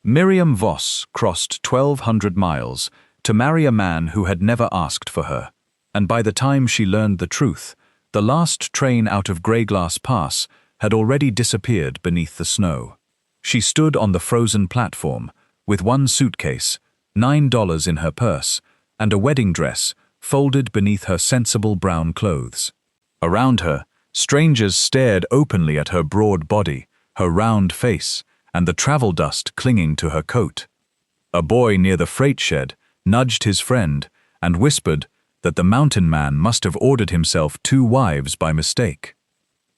Miriam Voss crossed 1,200 miles to marry a man who had never asked for her, and by the time she learned the truth, the last train out of Greyglass Pass had already disappeared beneath the snow. She stood on the frozen platform, with one suitcase, $9 in her purse, and a wedding dress folded beneath her sensible brown clothes. Around her, strangers stared openly at her broad body, her round face, and the travel dust clinging to her coat. A boy near the freight shed nudged his friend and whispered that the mountain man must have ordered himself 2 wives by mistake.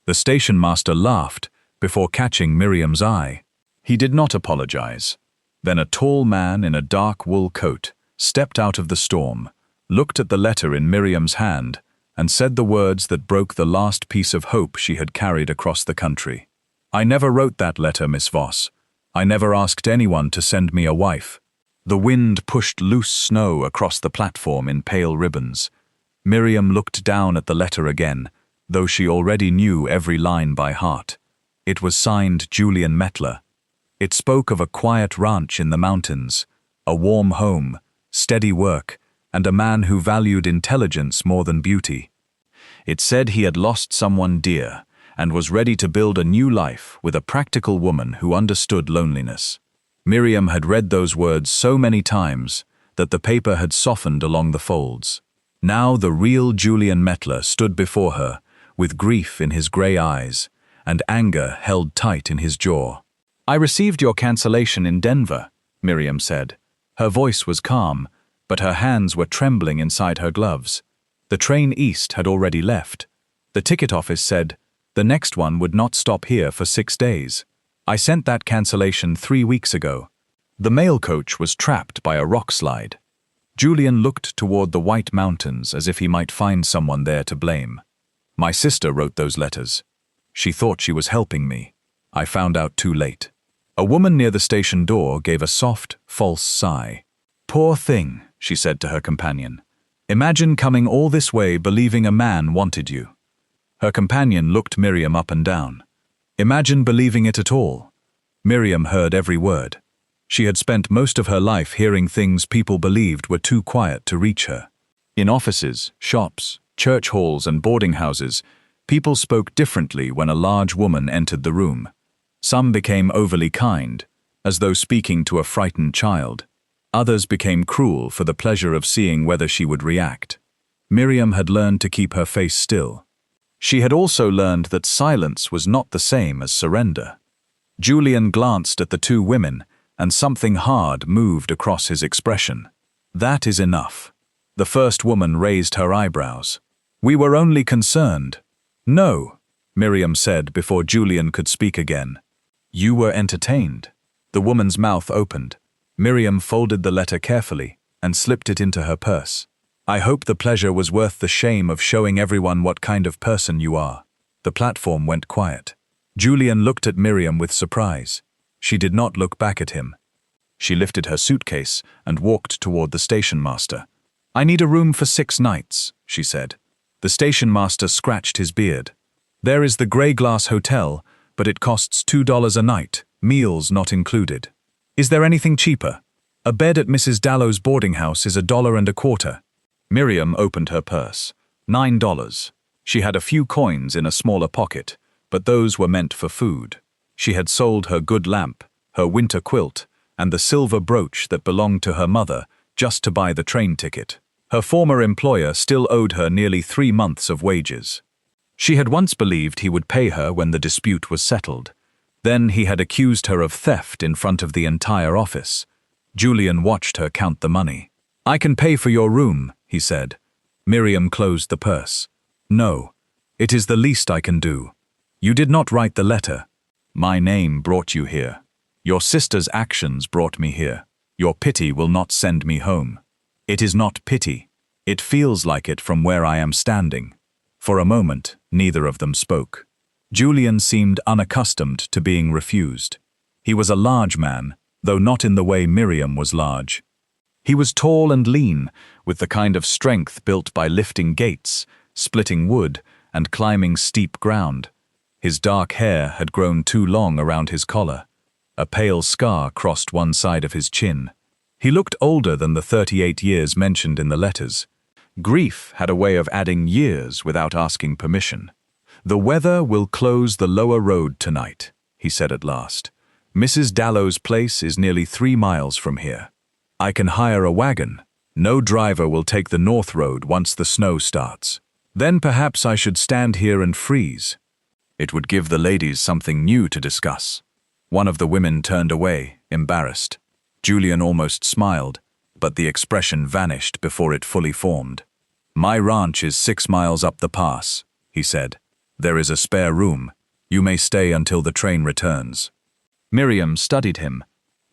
The station master laughed before catching Miriam's eye. He did not apologize. Then a tall man in a dark wool coat stepped out of the storm, looked at the letter in Miriam's hand, and said the words that broke the last piece of hope she had carried across the country. "I never wrote that letter, Miss Voss. I never asked anyone to send me a wife." The wind pushed loose snow across the platform in pale ribbons. Miriam looked down at the letter again, though she already knew every line by heart. It was signed Julian Mettler. It spoke of a quiet ranch in the mountains, a warm home, steady work, and a man who valued intelligence more than beauty. It said he had lost someone dear and was ready to build a new life with a practical woman who understood loneliness. Miriam had read those words so many times that the paper had softened along the folds. Now the real Julian Mettler stood before her, with grief in his grey eyes and anger held tight in his jaw. "I received your cancellation in Denver," Miriam said. Her voice was calm, but her hands were trembling inside her gloves. The train east had already left. The ticket office said the next one would not stop here for 6 days. "I sent that cancellation 3 weeks ago." The mail coach was trapped by a rock slide. Julian looked toward the white mountains as if he might find someone there to blame. "My sister wrote those letters. She thought she was helping me. I found out too late." A woman near the station door gave a soft, false sigh. "Poor thing," she said to her companion. "Imagine coming all this way believing a man wanted you." Her companion looked Miriam up and down. "Imagine believing it at all." Miriam heard every word. She had spent most of her life hearing things people believed were too quiet to reach her. In offices, shops, church halls, and boarding houses, people spoke differently when a large woman entered the room. Some became overly kind, as though speaking to a frightened child. Others became cruel for the pleasure of seeing whether she would react. Miriam had learned to keep her face still. She had also learned that silence was not the same as surrender. Julian glanced at the 2 women, and something hard moved across his expression. "That is enough." The first woman raised her eyebrows. "We were only concerned." "No," Miriam said before Julian could speak again. "You were entertained." The woman's mouth opened. Miriam folded the letter carefully and slipped it into her purse. "I hope the pleasure was worth the shame of showing everyone what kind of person you are." The platform went quiet. Julian looked at Miriam with surprise. She did not look back at him. She lifted her suitcase and walked toward the station master. "I need a room for 6 nights, she said. The station master scratched his beard. "There is the Greyglass Hotel, but it costs $2 a night, meals not included." "Is there anything cheaper? A bed at Mrs. Dallow's boarding house is $1.25. Miriam opened her purse. $9. She had a few coins in a smaller pocket, but those were meant for food. She had sold her good lamp, her winter quilt, and the silver brooch that belonged to her mother just to buy the train ticket. Her former employer still owed her nearly 3 months of wages. She had once believed he would pay her when the dispute was settled. Then he had accused her of theft in front of the entire office. Julian watched her count the money. "I can pay for your room," he said. Miriam closed the purse. "No, it is the least I can do. You did not write the letter. My name brought you here. Your sister's actions brought me here. Your pity will not send me home." "It is not pity. It feels like it from where I am standing." For a moment, neither of them spoke. Julian seemed unaccustomed to being refused. He was a large man, though not in the way Miriam was large. He was tall and lean, with the kind of strength built by lifting gates, splitting wood, and climbing steep ground. His dark hair had grown too long around his collar. A pale scar crossed one side of his chin. He looked older than the 38 years mentioned in the letters. Grief had a way of adding years without asking permission. "The weather will close the lower road tonight," he said at last. "Mrs. Dallow's place is nearly 3 miles from here. I can hire a wagon. No driver will take the north road once the snow starts. Then perhaps I should stand here and freeze. It would give the ladies something new to discuss." One of the women turned away, embarrassed. Julian almost smiled, but the expression vanished before it fully formed. "My ranch is 6 miles up the pass," he said. "There is a spare room. You may stay until the train returns." Miriam studied him.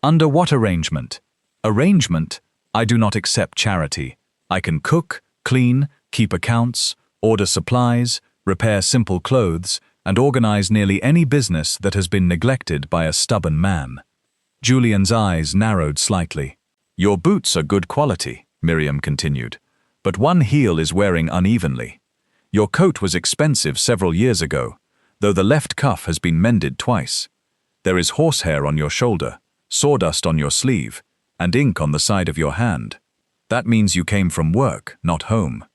"Under what arrangement?" "Arrangement? I do not accept charity. I can cook, clean, keep accounts, order supplies, repair simple clothes, and organize nearly any business that has been neglected by a stubborn man." Julian's eyes narrowed slightly. "Your boots are good quality," Miriam continued, "but one heel is wearing unevenly. Your coat was expensive several years ago, though the left cuff has been mended twice. There is horsehair on your shoulder, sawdust on your sleeve, and ink on the side of your hand. That means you came from work, not home.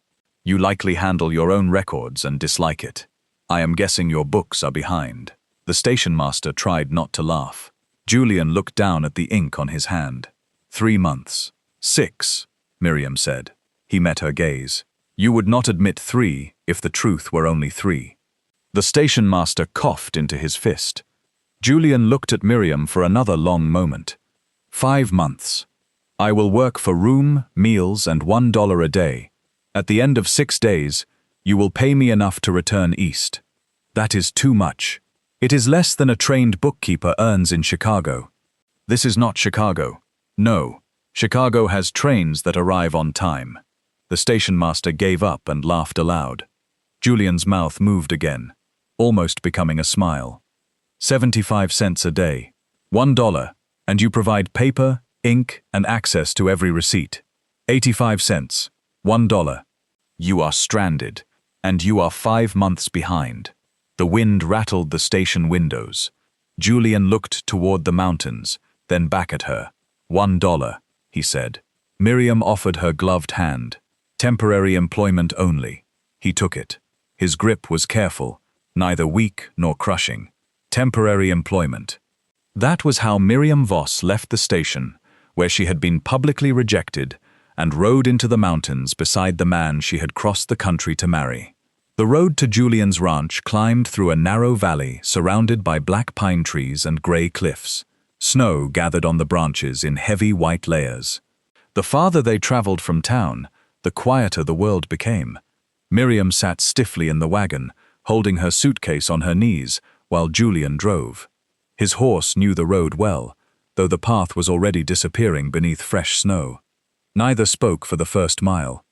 You likely handle your own records and dislike it. I am guessing your books are behind." The station master tried not to laugh. Julian looked down at the ink on his hand. 3 months. 6, Miriam said. He met her gaze. "You would not admit 3 if the truth were only 3. The station master coughed into his fist. Julian looked at Miriam for another long moment. 5 months. I will work for room, meals, and $1 a day. At the end of 6 days, you will pay me enough to return east. That is too much. It is less than a trained bookkeeper earns in Chicago. This is not Chicago. No, Chicago has trains that arrive on time." The station master gave up and laughed aloud. Julian's mouth moved again, almost becoming a smile. 75 cents a day. $1, and you provide paper, ink, and access to every receipt. 85 cents. $1. You are stranded, and you are 5 months behind. The wind rattled the station windows. Julian looked toward the mountains, then back at her. $1, he said. Miriam offered her gloved hand. Temporary employment only. He took it. His grip was careful, neither weak nor crushing. Temporary employment. That was how Miriam Voss left the station, where she had been publicly rejected, and rode into the mountains beside the man she had crossed the country to marry. The road to Julian's ranch climbed through a narrow valley surrounded by black pine trees and gray cliffs. Snow gathered on the branches in heavy white layers. The farther they traveled from town, the quieter the world became. Miriam sat stiffly in the wagon, holding her suitcase on her knees, while Julian drove. His horse knew the road well, though the path was already disappearing beneath fresh snow. Neither spoke for the first mile.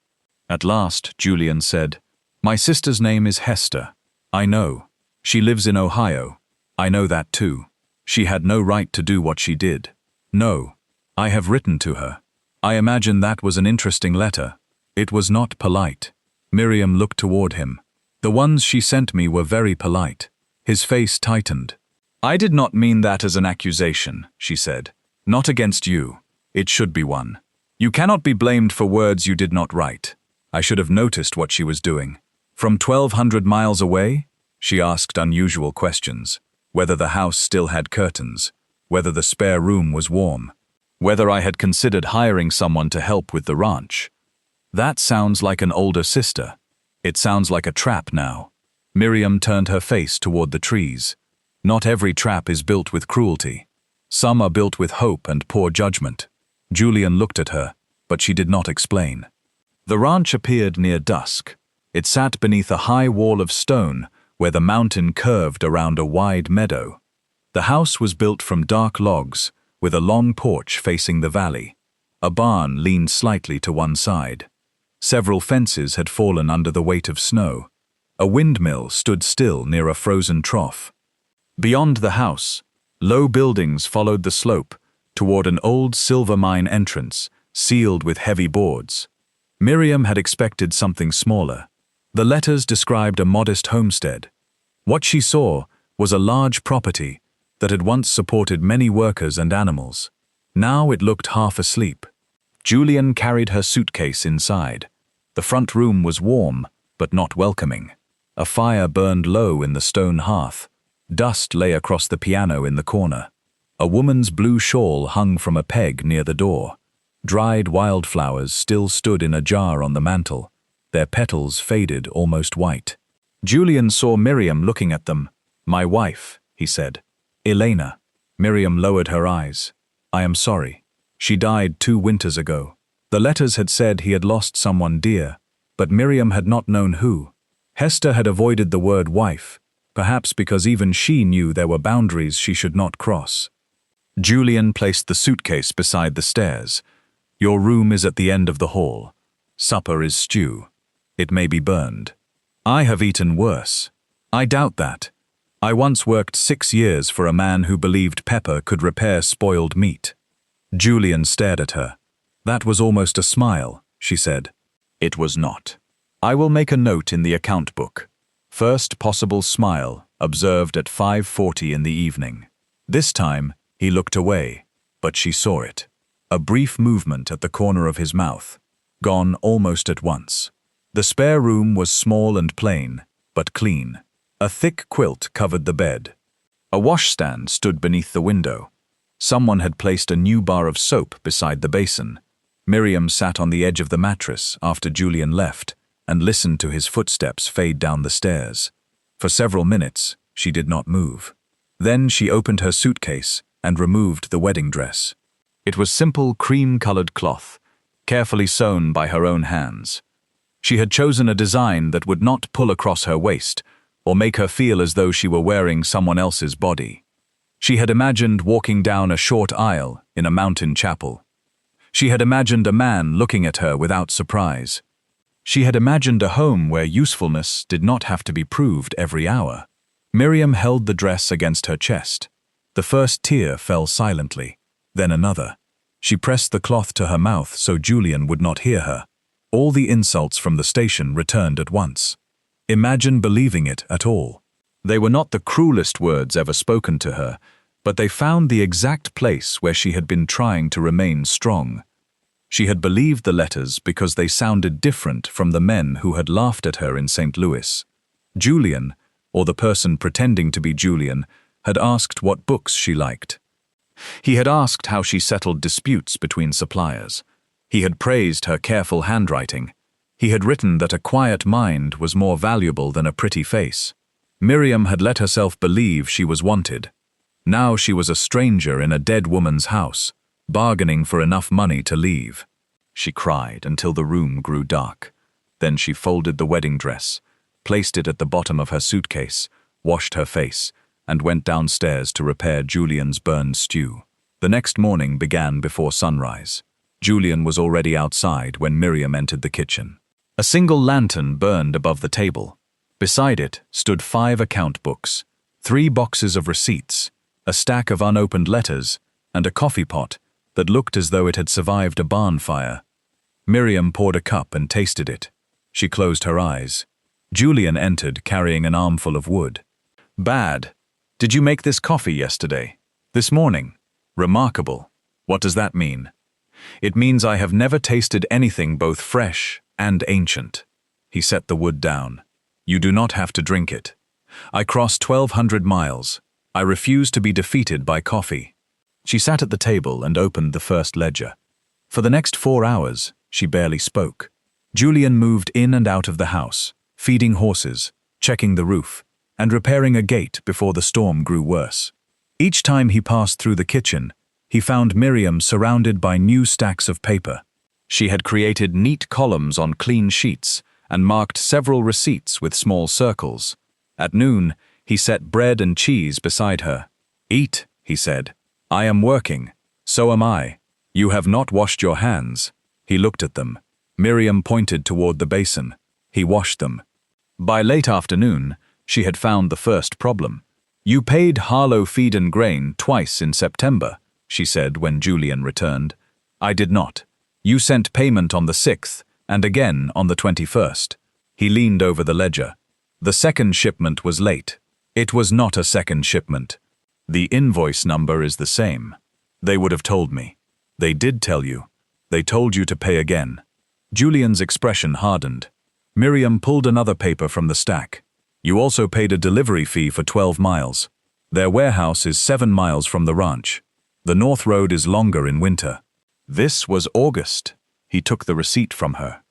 At last, Julian said, "My sister's name is Hester. I know. She lives in Ohio. I know that too. She had no right to do what she did. No, I have written to her. I imagine that was an interesting letter. It was not polite." Miriam looked toward him. "The ones she sent me were very polite." His face tightened. "I did not mean that as an accusation," she said. "Not against you. It should be one. You cannot be blamed for words you did not write. I should have noticed what she was doing. From 1,200 miles away?" She asked unusual questions. Whether the house still had curtains, whether the spare room was warm, whether I had considered hiring someone to help with the ranch. "That sounds like an older sister. It sounds like a trap now." Miriam turned her face toward the trees. "Not every trap is built with cruelty. Some are built with hope and poor judgment." Julian looked at her, but she did not explain. The ranch appeared near dusk. It sat beneath a high wall of stone where the mountain curved around a wide meadow. The house was built from dark logs, with a long porch facing the valley. A barn leaned slightly to one side. Several fences had fallen under the weight of snow. A windmill stood still near a frozen trough. Beyond the house, low buildings followed the slope toward an old silver mine entrance, sealed with heavy boards. Miriam had expected something smaller. The letters described a modest homestead. What she saw was a large property, that had once supported many workers and animals. Now it looked half asleep. Julian carried her suitcase inside. The front room was warm, but not welcoming. A fire burned low in the stone hearth. Dust lay across the piano in the corner. A woman's blue shawl hung from a peg near the door. Dried wildflowers still stood in a jar on the mantel, their petals faded almost white. Julian saw Miriam looking at them. "My wife," he said. "Elena." Miriam lowered her eyes. "I am sorry. She died 2 winters ago." The letters had said he had lost someone dear, but Miriam had not known who. Hester had avoided the word wife, perhaps because even she knew there were boundaries she should not cross. Julian placed the suitcase beside the stairs. "Your room is at the end of the hall. Supper is stew. It may be burned. I have eaten worse. I doubt that. I once worked 6 years for a man who believed pepper could repair spoiled meat." Julian stared at her. "That was almost a smile," she said. "It was not. I will make a note in the account book. First possible smile, observed at 5:40 in the evening." This time, he looked away, but she saw it. A brief movement at the corner of his mouth, gone almost at once. The spare room was small and plain, but clean. A thick quilt covered the bed. A washstand stood beneath the window. Someone had placed a new bar of soap beside the basin. Miriam sat on the edge of the mattress after Julian left and listened to his footsteps fade down the stairs. For several minutes, she did not move. Then she opened her suitcase and removed the wedding dress. It was simple cream-colored cloth, carefully sewn by her own hands. She had chosen a design that would not pull across her waist or make her feel as though she were wearing someone else's body. She had imagined walking down a short aisle in a mountain chapel. She had imagined a man looking at her without surprise. She had imagined a home where usefulness did not have to be proved every hour. Miriam held the dress against her chest. The first tear fell silently, then another. She pressed the cloth to her mouth so Julian would not hear her. All the insults from the station returned at once. Imagine believing it at all. They were not the cruelest words ever spoken to her, but they found the exact place where she had been trying to remain strong. She had believed the letters because they sounded different from the men who had laughed at her in St. Louis. Julian, or the person pretending to be Julian, had asked what books she liked. He had asked how she settled disputes between suppliers. He had praised her careful handwriting. He had written that a quiet mind was more valuable than a pretty face. Miriam had let herself believe she was wanted. Now she was a stranger in a dead woman's house, bargaining for enough money to leave. She cried until the room grew dark. Then she folded the wedding dress, placed it at the bottom of her suitcase, washed her face, and went downstairs to repair Julian's burned stew. The next morning began before sunrise. Julian was already outside when Miriam entered the kitchen. A single lantern burned above the table. Beside it stood 5 account books, 3 boxes of receipts, a stack of unopened letters, and a coffee pot that looked as though it had survived a barn fire. Miriam poured a cup and tasted it. She closed her eyes. Julian entered carrying an armful of wood. "Bad. Did you make this coffee yesterday? This morning? Remarkable. What does that mean?" "It means I have never tasted anything both fresh and ancient." He set the wood down. "You do not have to drink it. I crossed 1,200 miles. I refuse to be defeated by coffee." She sat at the table and opened the first ledger. For the next 4 hours, she barely spoke. Julian moved in and out of the house, feeding horses, checking the roof, and repairing a gate before the storm grew worse. Each time he passed through the kitchen, he found Miriam surrounded by new stacks of paper. She had created neat columns on clean sheets and marked several receipts with small circles. At noon, he set bread and cheese beside her. "Eat," he said. "I am working. So am I. You have not washed your hands." He looked at them. Miriam pointed toward the basin. He washed them. By late afternoon, she had found the first problem. "You paid Harlow Feed and Grain twice in September," she said when Julian returned. "I did not. You sent payment on the 6th and again on the 21st. He leaned over the ledger. "The second shipment was late." "It was not a second shipment." The invoice number is the same. They would have told me. They did tell you. They told you to pay again. Julian's expression hardened. Miriam pulled another paper from the stack. You also paid a delivery fee for 12 miles. Their warehouse is 7 miles from the ranch. The North Road is longer in winter. This was August. He took the receipt from her.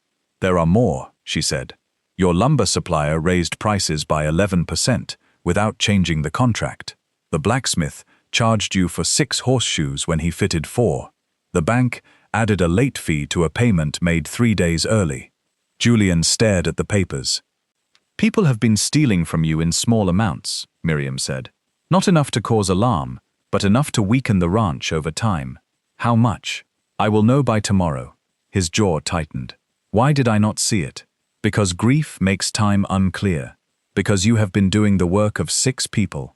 There are more, she said. Your lumber supplier raised prices by 11% without changing the contract. The blacksmith charged you for 6 horseshoes when he fitted 4. The bank added a late fee to a payment made 3 days early. Julian stared at the papers. People have been stealing from you in small amounts, Miriam said. Not enough to cause alarm, but enough to weaken the ranch over time. How much? I will know by tomorrow. His jaw tightened. Why did I not see it? Because grief makes time unclear. Because you have been doing the work of 6 people.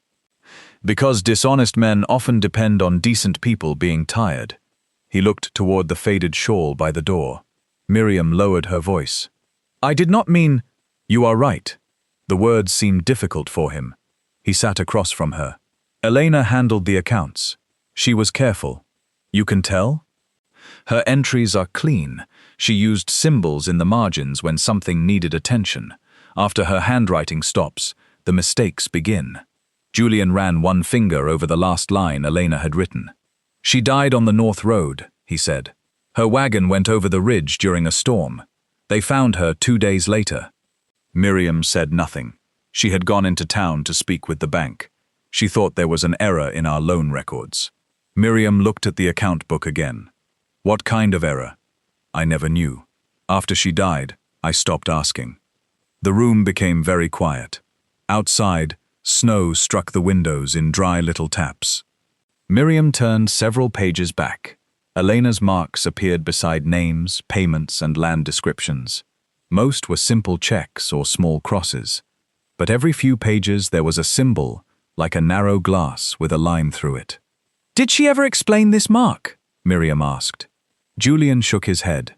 Because dishonest men often depend on decent people being tired. He looked toward the faded shawl by the door. Miriam lowered her voice. I did not mean... You are right. The words seemed difficult for him. He sat across from her. Elena handled the accounts. She was careful. You can tell? Her entries are clean. She used symbols in the margins when something needed attention. After her handwriting stops, the mistakes begin. Julian ran one finger over the last line Elena had written. She died on the North Road, he said. Her wagon went over the ridge during a storm. They found her 2 days later. Miriam said nothing. She had gone into town to speak with the bank. She thought there was an error in our loan records. Miriam looked at the account book again. What kind of error? I never knew. After she died, I stopped asking. The room became very quiet. Outside, snow struck the windows in dry little taps. Miriam turned several pages back. Elena's marks appeared beside names, payments, and land descriptions. Most were simple checks or small crosses. But every few pages there was a symbol, like a narrow glass with a line through it. Did she ever explain this mark? Miriam asked. Julian shook his head.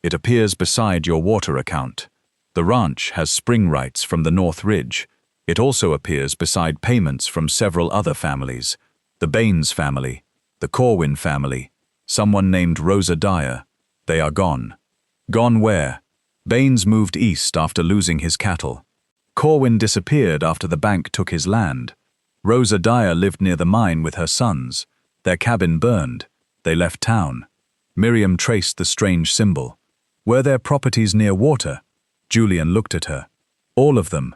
It appears beside your water account. The ranch has spring rights from the North Ridge. It also appears beside payments from several other families. The Baines family, the Corwin family, someone named Rosa Dyer. They are gone. Gone where? Baines moved east after losing his cattle. Corwin disappeared after the bank took his land. Rosa Dyer lived near the mine with her sons. Their cabin burned. They left town. Miriam traced the strange symbol. Were their properties near water? Julian looked at her. All of them.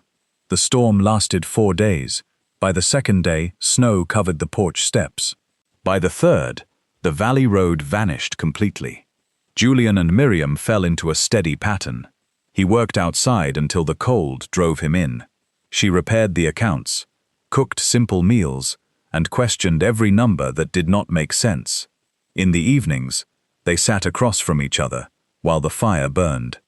The storm lasted 4 days. By the 2nd day, snow covered the porch steps. By the 3rd, the valley road vanished completely. Julian and Miriam fell into a steady pattern. He worked outside until the cold drove him in. She repaired the accounts, cooked simple meals, and questioned every number that did not make sense. In the evenings, they sat across from each other while the fire burned.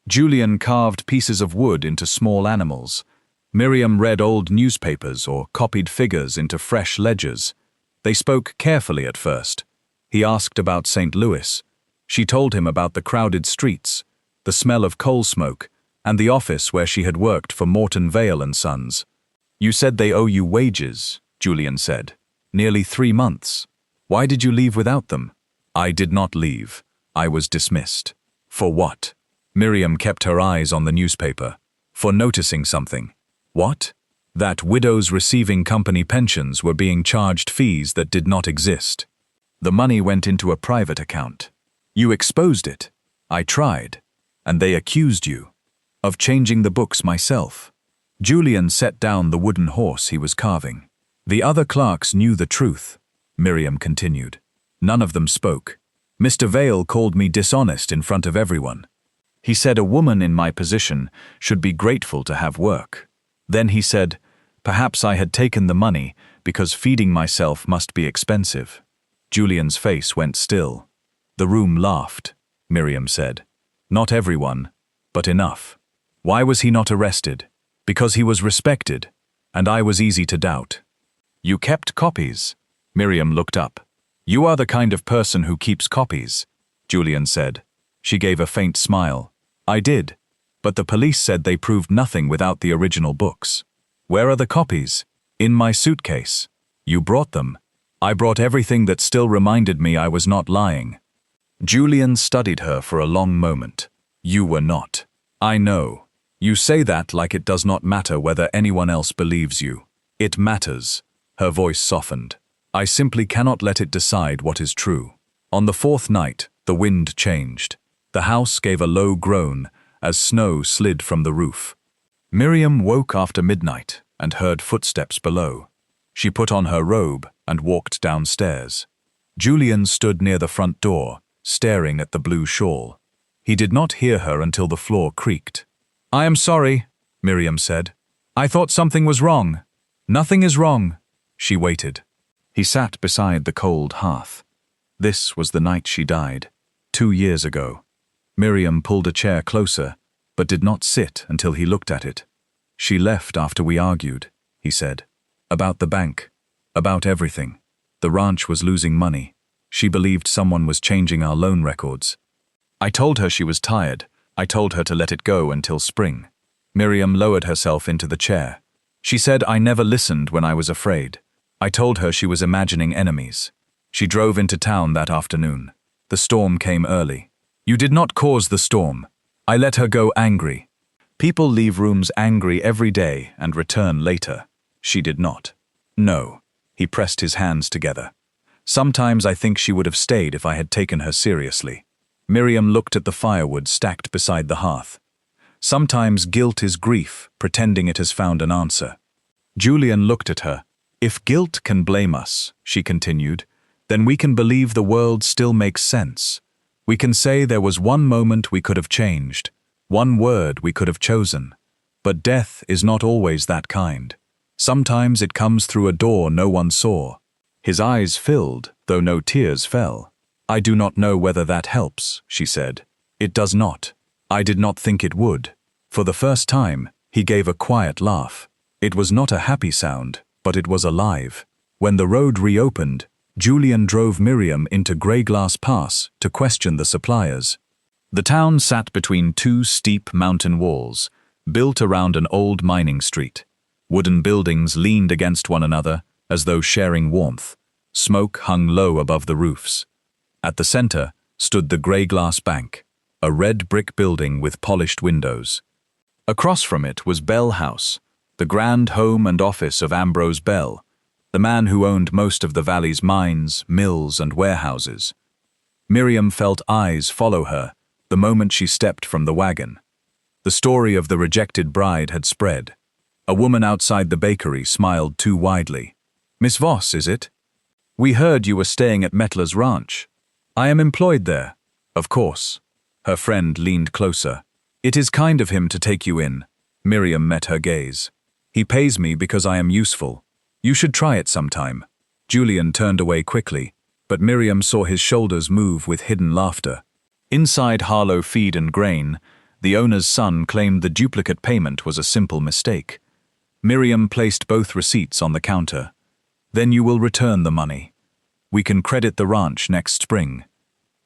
Julian carved pieces of wood into small animals. Miriam read old newspapers or copied figures into fresh ledgers. They spoke carefully at first. He asked about St. Louis. She told him about the crowded streets, the smell of coal smoke, and the office where she had worked for Morton Vale and Sons. You said they owe you wages, Julian said. Nearly 3 months. Why did you leave without them? I did not leave. I was dismissed. For what? Miriam kept her eyes on the newspaper. For noticing something. What? That widows receiving company pensions were being charged fees that did not exist. The money went into a private account. You exposed it. I tried. And they accused you of changing the books myself. Julian set down the wooden horse he was carving. The other clerks knew the truth, Miriam continued. None of them spoke. Mr. Vale called me dishonest in front of everyone. He said a woman in my position should be grateful to have work. Then he said, perhaps I had taken the money because feeding myself must be expensive. Julian's face went still. The room laughed, Miriam said. Not everyone, but enough. Why was he not arrested? Because he was respected, and I was easy to doubt. You kept copies. Miriam looked up. You are the kind of person who keeps copies, Julian said. She gave a faint smile. I did, but the police said they proved nothing without the original books. Where are the copies? In my suitcase. You brought them. I brought everything that still reminded me I was not lying. Julian studied her for a long moment. You were not. I know. You say that like it does not matter whether anyone else believes you. It matters. Her voice softened. I simply cannot let it decide what is true. On the fourth night, the wind changed. The house gave a low groan as snow slid from the roof. Miriam woke after midnight and heard footsteps below. She put on her robe and walked downstairs. Julian stood near the front door, staring at the blue shawl. He did not hear her until the floor creaked. I am sorry, Miriam said. I thought something was wrong. Nothing is wrong. She waited. He sat beside the cold hearth. This was the night she died, 2 years ago. Miriam pulled a chair closer, but did not sit until he looked at it. She left after we argued, he said. About the bank. About everything. The ranch was losing money. She believed someone was changing our loan records. I told her she was tired. I told her to let it go until spring. Miriam lowered herself into the chair. She said I never listened when I was afraid. I told her she was imagining enemies. She drove into town that afternoon. The storm came early. You did not cause the storm. I let her go angry. People leave rooms angry every day and return later. She did not. No. He pressed his hands together. Sometimes I think she would have stayed if I had taken her seriously. Miriam looked at the firewood stacked beside the hearth. Sometimes guilt is grief, pretending it has found an answer. Julian looked at her. If guilt can blame us, she continued, then we can believe the world still makes sense. We can say there was one moment we could have changed, one word we could have chosen. But death is not always that kind. Sometimes it comes through a door no one saw. His eyes filled, though no tears fell. I do not know whether that helps, she said. It does not. I did not think it would. For the first time, he gave a quiet laugh. It was not a happy sound, but it was alive. When the road reopened, Julian drove Miriam into Greyglass Pass to question the suppliers. The town sat between two steep mountain walls, built around an old mining street. Wooden buildings leaned against one another as though sharing warmth. Smoke hung low above the roofs. At the center stood the Greyglass Bank, a red brick building with polished windows. Across from it was Bell House, the grand home and office of Ambrose Bell, the man who owned most of the valley's mines, mills, and warehouses. Miriam felt eyes follow her the moment she stepped from the wagon. The story of the rejected bride had spread. A woman outside the bakery smiled too widely. Miss Voss, is it? We heard you were staying at Mettler's ranch. I am employed there. Of course. Her friend leaned closer. It is kind of him to take you in. Miriam met her gaze. He pays me because I am useful. You should try it sometime. Julian turned away quickly, but Miriam saw his shoulders move with hidden laughter. Inside Harlow Feed and Grain, the owner's son claimed the duplicate payment was a simple mistake. Miriam placed both receipts on the counter. Then you will return the money. We can credit the ranch next spring.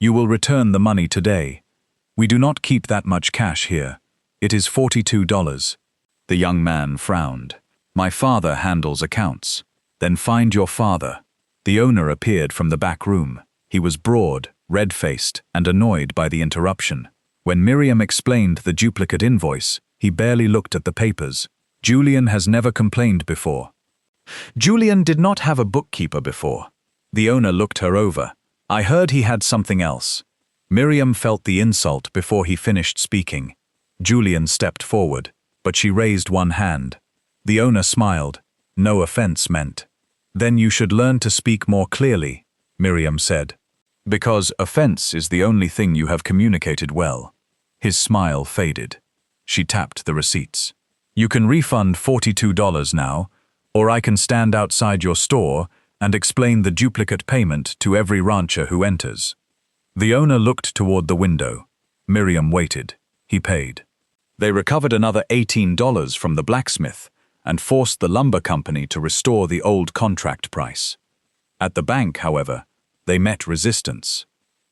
You will return the money today. We do not keep that much cash here. It is $42. The young man frowned. My father handles accounts. Then find your father. The owner appeared from the back room. He was broad, red-faced, and annoyed by the interruption. When Miriam explained the duplicate invoice, he barely looked at the papers. Julian has never complained before. Julian did not have a bookkeeper before. The owner looked her over. I heard he had something else. Miriam felt the insult before he finished speaking. Julian stepped forward, but she raised one hand. The owner smiled. No offense meant. Then you should learn to speak more clearly, Miriam said. Because offense is the only thing you have communicated well. His smile faded. She tapped the receipts. You can refund $42 now, or I can stand outside your store and explain the duplicate payment to every rancher who enters. The owner looked toward the window. Miriam waited. He paid. They recovered another $18 from the blacksmith and forced the lumber company to restore the old contract price. At the bank, however, they met resistance.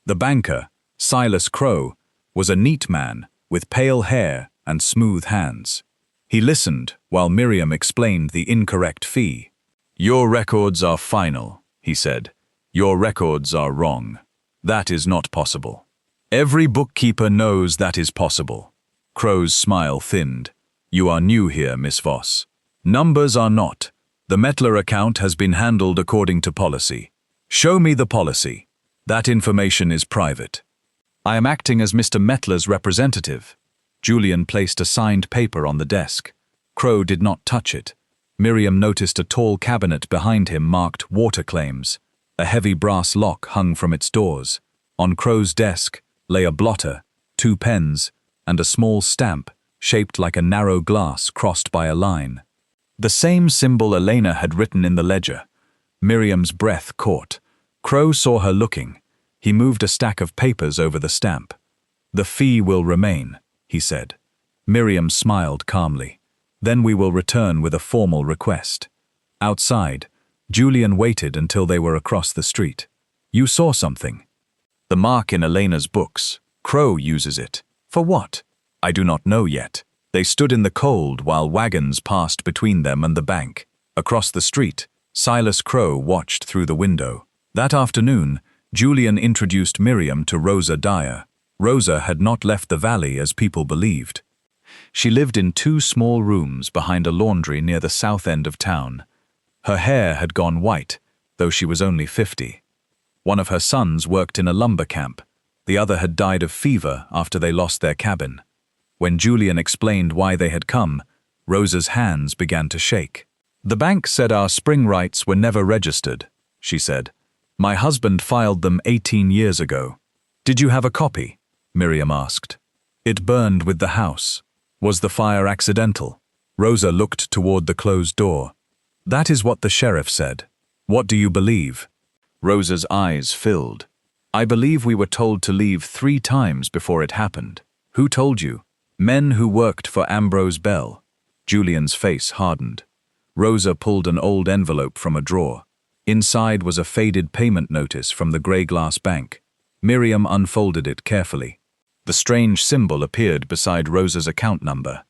The banker, Silas Crow, was a neat man with pale hair and smooth hands. He listened while Miriam explained the incorrect fee. "Your records are final," he said. "Your records are wrong. That is not possible." "Every bookkeeper knows that is possible." Crow's smile thinned. "You are new here, Miss Voss. Numbers are not. The Mettler account has been handled according to policy. Show me the policy. That information is private." "I am acting as Mr. Mettler's representative." Julian placed a signed paper on the desk. Crow did not touch it. Miriam noticed a tall cabinet behind him marked water claims. A heavy brass lock hung from its doors. On Crow's desk lay a blotter, 2 pens, and a small stamp shaped like a narrow glass crossed by a line. The same symbol Elena had written in the ledger. Miriam's breath caught. Crow saw her looking. He moved a stack of papers over the stamp. "The fee will remain," he said. Miriam smiled calmly. "Then we will return with a formal request." Outside, Julian waited until they were across the street. "You saw something." "The mark in Elena's books. Crow uses it. For what?" "I do not know yet." They stood in the cold while wagons passed between them and the bank. Across the street, Silas Crow watched through the window. That afternoon, Julian introduced Miriam to Rosa Dyer. Rosa had not left the valley as people believed. She lived in 2 small rooms behind a laundry near the south end of town. Her hair had gone white, though she was only 50. One of her sons worked in a lumber camp. The other had died of fever after they lost their cabin. When Julian explained why they had come, Rosa's hands began to shake. "The bank said our spring rights were never registered," she said. "My husband filed them 18 years ago." "Did you have a copy?" Miriam asked. "It burned with the house." "Was the fire accidental?" Rosa looked toward the closed door. "That is what the sheriff said." "What do you believe?" Rosa's eyes filled. "I believe we were told to leave 3 times before it happened." "Who told you?" "Men who worked for Ambrose Bell." Julian's face hardened. Rosa pulled an old envelope from a drawer. Inside was a faded payment notice from the Greyglass Bank. Miriam unfolded it carefully. The strange symbol appeared beside Rosa's account number.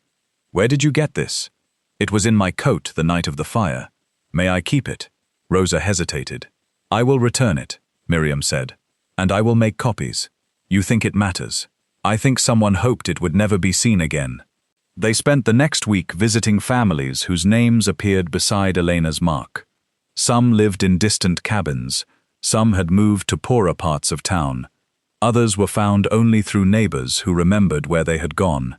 "Where did you get this?" "It was in my coat the night of the fire." "May I keep it?" Rosa hesitated. "I will return it," Miriam said. "And I will make copies." "You think it matters?" "I think someone hoped it would never be seen again." They spent the next week visiting families whose names appeared beside Elena's mark. Some lived in distant cabins. Some had moved to poorer parts of town. Others were found only through neighbors who remembered where they had gone.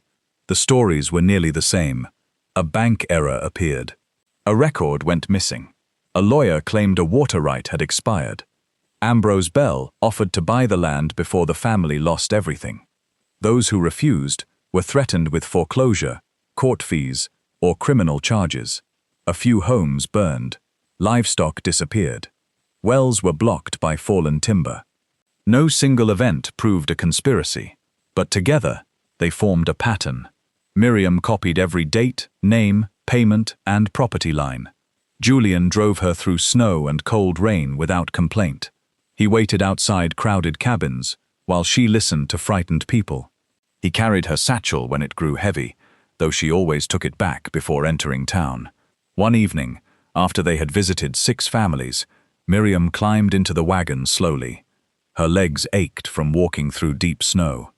The stories were nearly the same. A bank error appeared. A record went missing. A lawyer claimed a water right had expired. Ambrose Bell offered to buy the land before the family lost everything. Those who refused were threatened with foreclosure, court fees, or criminal charges. A few homes burned. Livestock disappeared. Wells were blocked by fallen timber. No single event proved a conspiracy, but together they formed a pattern. Miriam copied every date, name, payment, and property line. Julian drove her through snow and cold rain without complaint. He waited outside crowded cabins, while she listened to frightened people. He carried her satchel when it grew heavy, though she always took it back before entering town. One evening, after they had visited 6 families, Miriam climbed into the wagon slowly. Her legs ached from walking through deep snow.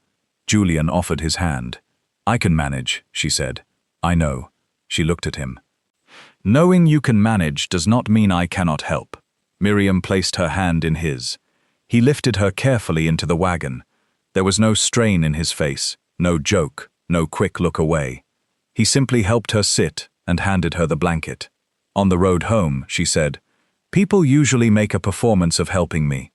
Julian offered his hand. "I can manage," she said. "I know." She looked at him. "Knowing you can manage does not mean I cannot help." Miriam placed her hand in his. He lifted her carefully into the wagon. There was no strain in his face, no joke, no quick look away. He simply helped her sit and handed her the blanket. On the road home, she said, "People usually make a performance of helping me.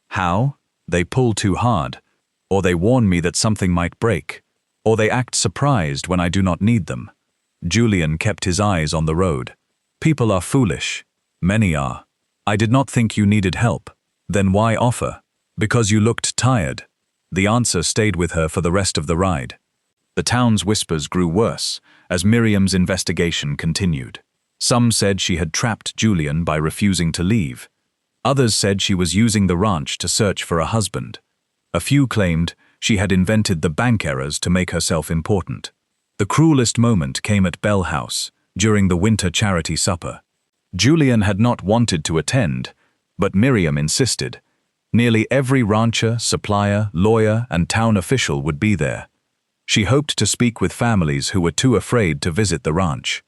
How? They pull too hard, or they warn me that something might break, or they act surprised when I do not need them." Julian kept his eyes on the road. "People are foolish. Many are. I did not think you needed help. Then why offer? Because you looked tired." The answer stayed with her for the rest of the ride. The town's whispers grew worse as Miriam's investigation continued. Some said she had trapped Julian by refusing to leave. Others said she was using the ranch to search for a husband. A few claimed she had invented the bank errors to make herself important. The cruelest moment came at Bell House, during the winter charity supper. Julian had not wanted to attend, but Miriam insisted. Nearly every rancher, supplier, lawyer, and town official would be there. She hoped to speak with families who were too afraid to visit the ranch.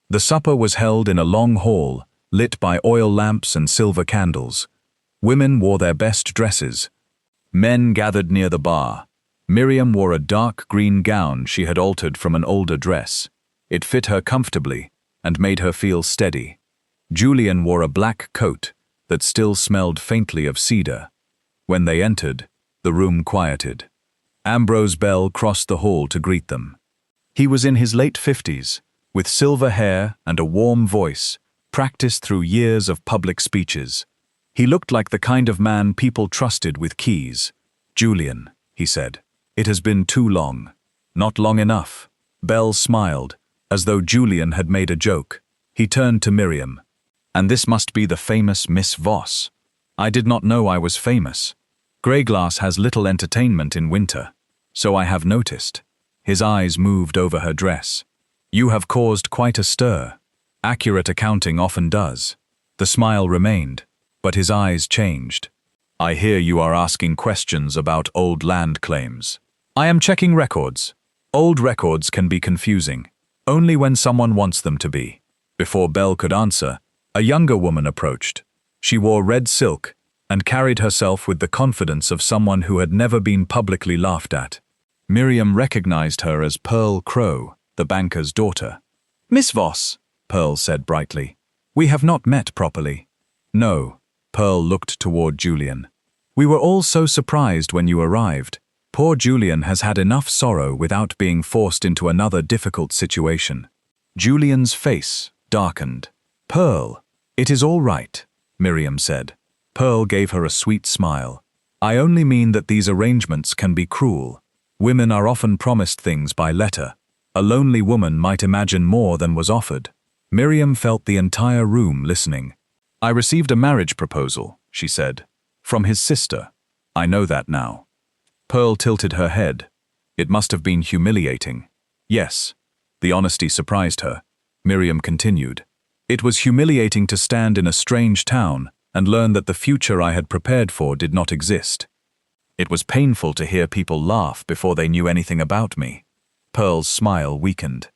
The supper was held in a long hall, lit by oil lamps and silver candles. Women wore their best dresses. Men gathered near the bar. Miriam wore a dark green gown she had altered from an older dress. It fit her comfortably and made her feel steady. Julian wore a black coat that still smelled faintly of cedar. When they entered, the room quieted. Ambrose Bell crossed the hall to greet them. He was in his late 50s, with silver hair and a warm voice, practiced through years of public speeches. He looked like the kind of man people trusted with keys. "Julian," he said, "it has been too long." "Not long enough." Bell smiled, as though Julian had made a joke. He turned to Miriam. "And this must be the famous Miss Voss. I did not know I was famous. Greyglass has little entertainment in winter, so I have noticed." His eyes moved over her dress. "You have caused quite a stir. Accurate accounting often does." The smile remained, but his eyes changed. "I hear you are asking questions about old land claims." "I am checking records. Old records can be confusing, only when someone wants them to be." Before Bell could answer, a younger woman approached. She wore red silk and carried herself with the confidence of someone who had never been publicly laughed at. Miriam recognized her as Pearl Crow, the banker's daughter. "Miss Voss," Pearl said brightly. "We have not met properly." "No." Pearl looked toward Julian. "We were all so surprised when you arrived. Poor Julian has had enough sorrow without being forced into another difficult situation." Julian's face darkened. "Pearl, it is all right," Miriam said. Pearl gave her a sweet smile. "I only mean that these arrangements can be cruel. Women are often promised things by letter. A lonely woman might imagine more than was offered." Miriam felt the entire room listening. "I received a marriage proposal," she said, "from his sister. I know that now." Pearl tilted her head. "It must have been humiliating." "Yes." The honesty surprised her. Miriam continued. "It was humiliating to stand in a strange town and learn that the future I had prepared for did not exist. It was painful to hear people laugh before they knew anything about me." Pearl's smile weakened.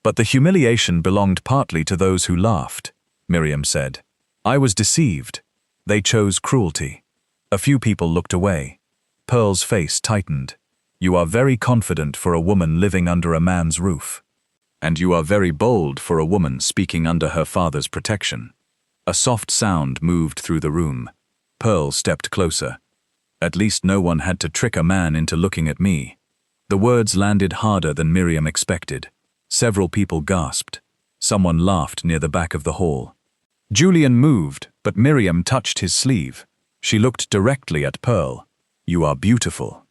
"But the humiliation belonged partly to those who laughed," Miriam said. "I was deceived. They chose cruelty." A few people looked away. Pearl's face tightened. "You are very confident for a woman living under a man's roof. And you are very bold for a woman speaking under her father's protection." A soft sound moved through the room. Pearl stepped closer. "At least no one had to trick a man into looking at me." The words landed harder than Miriam expected. Several people gasped. Someone laughed near the back of the hall. Julian moved, but Miriam touched his sleeve. She looked directly at Pearl. "You are beautiful."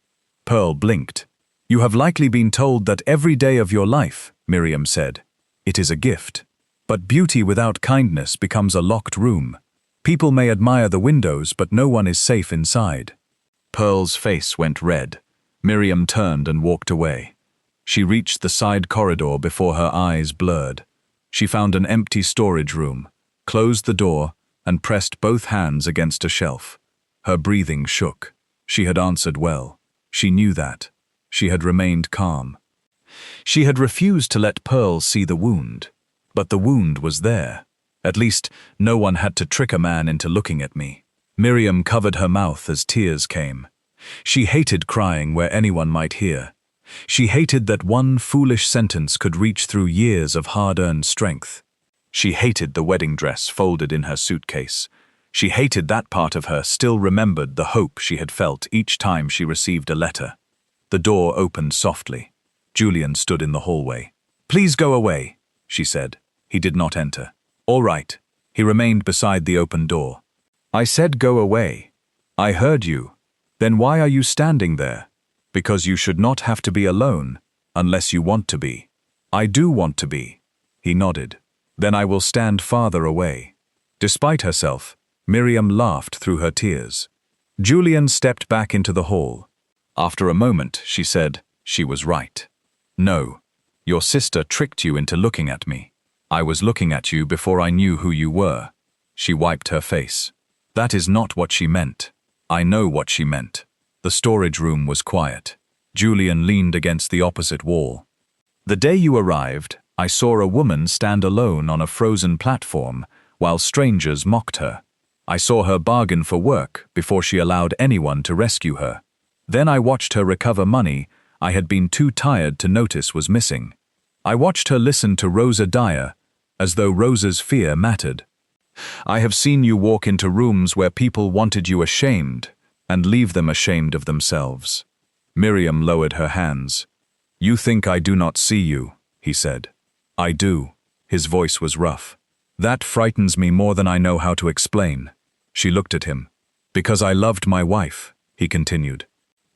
Pearl blinked. "You have likely been told that every day of your life," Miriam said. "It is a gift. But beauty without kindness becomes a locked room. People may admire the windows, but no one is safe inside." Pearl's face went red. Miriam turned and walked away. She reached the side corridor before her eyes blurred. She found an empty storage room, closed the door, and pressed both hands against a shelf. Her breathing shook. She had answered well. She knew that. She had remained calm. She had refused to let Pearl see the wound. But the wound was there. At least, no one had to trick a man into looking at me. Miriam covered her mouth as tears came. She hated crying where anyone might hear. She hated that one foolish sentence could reach through years of hard-earned strength. She hated the wedding dress folded in her suitcase. She hated that part of her still remembered the hope she had felt each time she received a letter. The door opened softly. Julian stood in the hallway. "Please go away," she said. He did not enter. "All right." He remained beside the open door. "I said go away. I heard you. Then why are you standing there? Because you should not have to be alone, unless you want to be." "I do want to be." He nodded. "Then I will stand farther away." Despite herself, Miriam laughed through her tears. Julian stepped back into the hall. After a moment, she said, "She was right. No, your sister tricked you into looking at me. I was looking at you before I knew who you were. She wiped her face. That is not what she meant. I know what she meant. The storage room was quiet. Julian leaned against the opposite wall. The day you arrived, I saw a woman stand alone on a frozen platform while strangers mocked her. I saw her bargain for work before she allowed anyone to rescue her. Then I watched her recover money I had been too tired to notice was missing. I watched her listen to Rosa Dyer, as though Rosa's fear mattered. I have seen you walk into rooms where people wanted you ashamed and leave them ashamed of themselves. Miriam lowered her hands. You think I do not see you, he said. I do. His voice was rough. That frightens me more than I know how to explain. She looked at him. Because I loved my wife, he continued.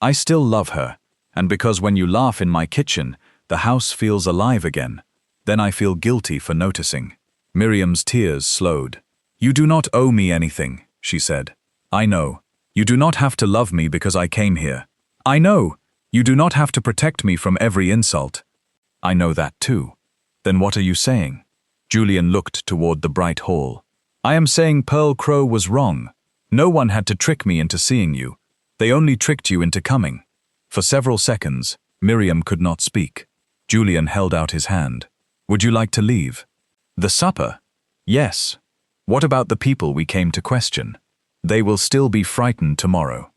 I still love her, and because when you laugh in my kitchen, the house feels alive again. Then I feel guilty for noticing. Miriam's tears slowed. You do not owe me anything, she said. I know. You do not have to love me because I came here. I know. You do not have to protect me from every insult. I know that too. Then what are you saying? Julian looked toward the bright hall. I am saying Pearl Crow was wrong. No one had to trick me into seeing you. They only tricked you into coming. For several seconds, Miriam could not speak. Julian held out his hand. Would you like to leave? The supper? Yes. What about the people we came to question? They will still be frightened tomorrow.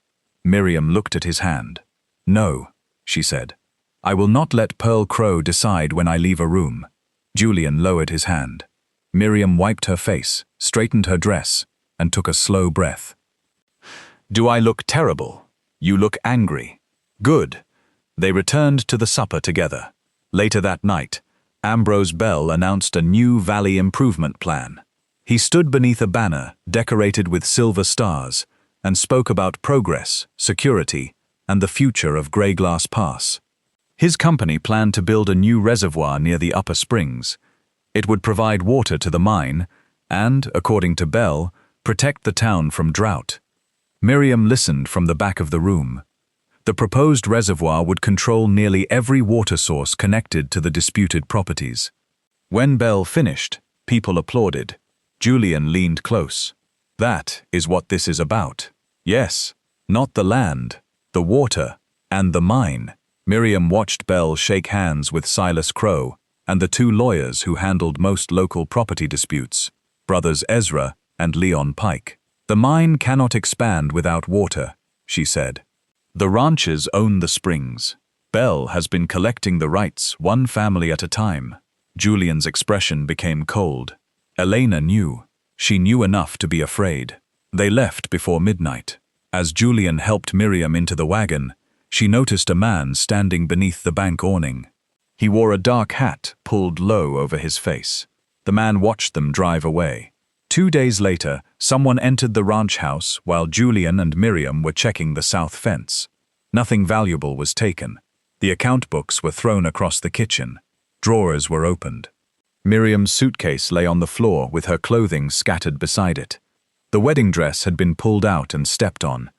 Miriam looked at his hand. No, she said. I will not let Pearl Crow decide when I leave a room. Julian lowered his hand. Miriam wiped her face, straightened her dress, and took a slow breath. Do I look terrible? You look angry. Good. They returned to the supper together. Later that night, Ambrose Bell announced a new valley improvement plan. He stood beneath a banner decorated with silver stars and spoke about progress, security, and the future of Greyglass Pass. His company planned to build a new reservoir near the upper springs. It would provide water to the mine and, according to Bell, protect the town from drought. Miriam listened from the back of the room. The proposed reservoir would control nearly every water source connected to the disputed properties. When Bell finished, people applauded. Julian leaned close. That is what this is about. Yes, not the land, the water, and the mine. Miriam watched Bell shake hands with Silas Crow and the two lawyers who handled most local property disputes, brothers Ezra and Leon Pike. The mine cannot expand without water, she said. The ranchers own the springs. Bell has been collecting the rights one family at a time. Julian's expression became cold. Elena knew. She knew enough to be afraid. They left before midnight. As Julian helped Miriam into the wagon, she noticed a man standing beneath the bank awning. He wore a dark hat pulled low over his face. The man watched them drive away. 2 days later, someone entered the ranch house while Julian and Miriam were checking the south fence. Nothing valuable was taken. The account books were thrown across the kitchen. Drawers were opened. Miriam's suitcase lay on the floor with her clothing scattered beside it. The wedding dress had been pulled out and stepped on.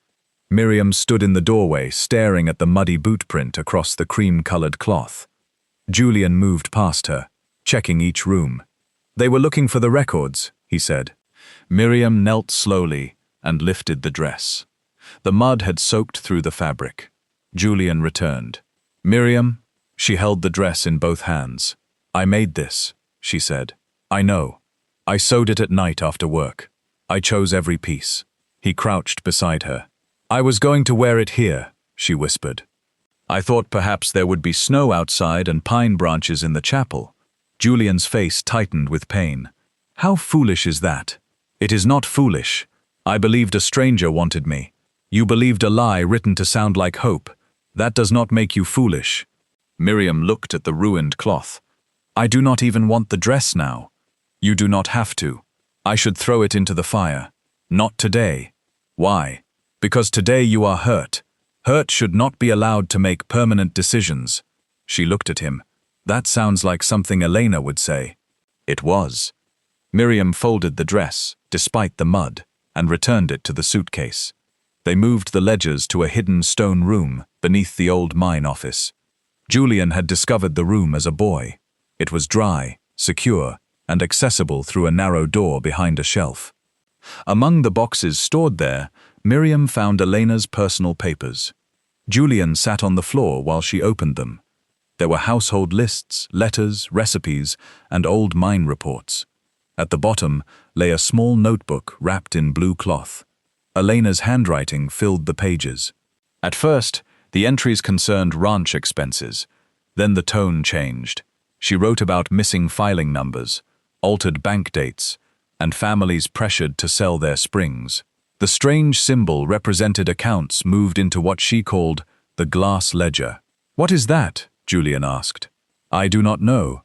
Miriam stood in the doorway staring at the muddy boot print across the cream-colored cloth. Julian moved past her, checking each room. They were looking for the records, he said. Miriam knelt slowly and lifted the dress. The mud had soaked through the fabric. Julian returned. Miriam, she held the dress in both hands. I made this, she said. I know. I sewed it at night after work. I chose every piece. He crouched beside her. I was going to wear it here, she whispered. I thought perhaps there would be snow outside and pine branches in the chapel. Julian's face tightened with pain. How foolish is that? It is not foolish. I believed a stranger wanted me. You believed a lie written to sound like hope. That does not make you foolish. Miriam looked at the ruined cloth. I do not even want the dress now. You do not have to. I should throw it into the fire. Not today. Why? Because today you are hurt. Hurt should not be allowed to make permanent decisions. She looked at him. That sounds like something Elena would say. It was. Miriam folded the dress, despite the mud, and returned it to the suitcase. They moved the ledgers to a hidden stone room beneath the old mine office. Julian had discovered the room as a boy. It was dry, secure, and accessible through a narrow door behind a shelf. Among the boxes stored there, Miriam found Elena's personal papers. Julian sat on the floor while she opened them. There were household lists, letters, recipes, and old mine reports. At the bottom lay a small notebook wrapped in blue cloth. Elena's handwriting filled the pages. At first, the entries concerned ranch expenses. Then the tone changed. She wrote about missing filing numbers, altered bank dates, and families pressured to sell their springs. The strange symbol represented accounts moved into what she called the glass ledger. "What is that?" Julian asked. "I do not know."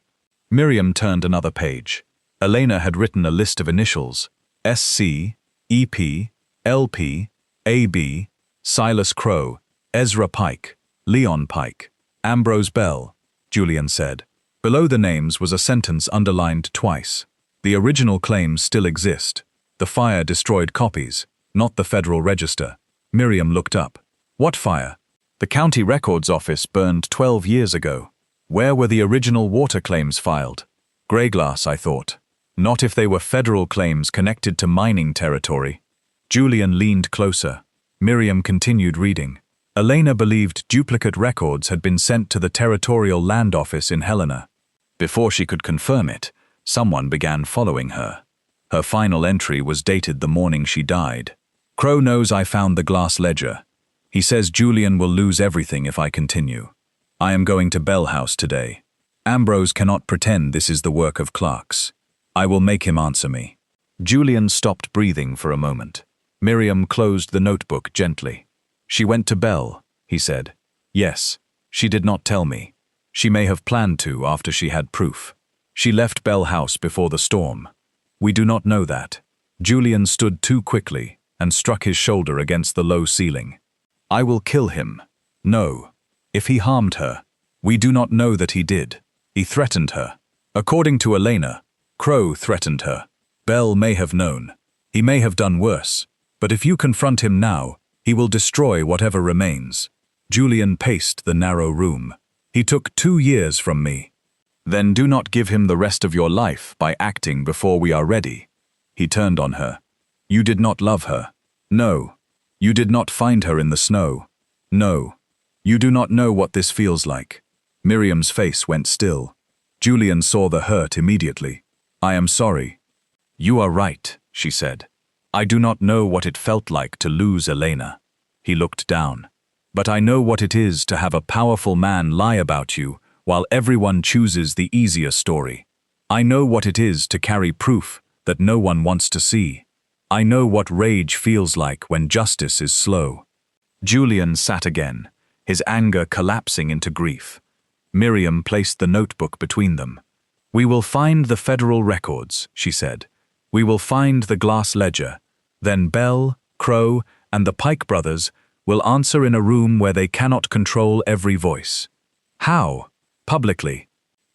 Miriam turned another page. Elena had written a list of initials: SC, EP, LP, AB, Silas Crow, Ezra Pike, Leon Pike, Ambrose Bell, Julian said. Below the names was a sentence underlined twice. The original claims still exist. The fire destroyed copies, not the Federal Register. Miriam looked up. What fire? The county records office burned 12 years ago. Where were the original water claims filed? Greyglass, I thought. Not if they were federal claims connected to mining territory. Julian leaned closer. Miriam continued reading. Elena believed duplicate records had been sent to the Territorial Land Office in Helena. Before she could confirm it, someone began following her. Her final entry was dated the morning she died. Crow knows I found the glass ledger. He says Julian will lose everything if I continue. I am going to Bell House today. Ambrose cannot pretend this is the work of clerks. I will make him answer me. Julian stopped breathing for a moment. Miriam closed the notebook gently. She went to Bell, he said. Yes, she did not tell me. She may have planned to after she had proof. She left Bell House before the storm. We do not know that. Julian stood too quickly and struck his shoulder against the low ceiling. I will kill him. No. If he harmed her, we do not know that he did. He threatened her. According to Elena, Crow threatened her. Bell may have known. He may have done worse. But if you confront him now, he will destroy whatever remains. Julian paced the narrow room. He took 2 years from me. Then do not give him the rest of your life by acting before we are ready. He turned on her. You did not love her. No. You did not find her in the snow. No. You do not know what this feels like. Miriam's face went still. Julian saw the hurt immediately. I am sorry. You are right, she said. I do not know what it felt like to lose Elena. He looked down. But I know what it is to have a powerful man lie about you while everyone chooses the easier story. I know what it is to carry proof that no one wants to see. I know what rage feels like when justice is slow. Julian sat again, his anger collapsing into grief. Miriam placed the notebook between them. We will find the federal records, she said. We will find the glass ledger. Then Bell, Crow, and the Pike brothers will answer in a room where they cannot control every voice. How? Publicly.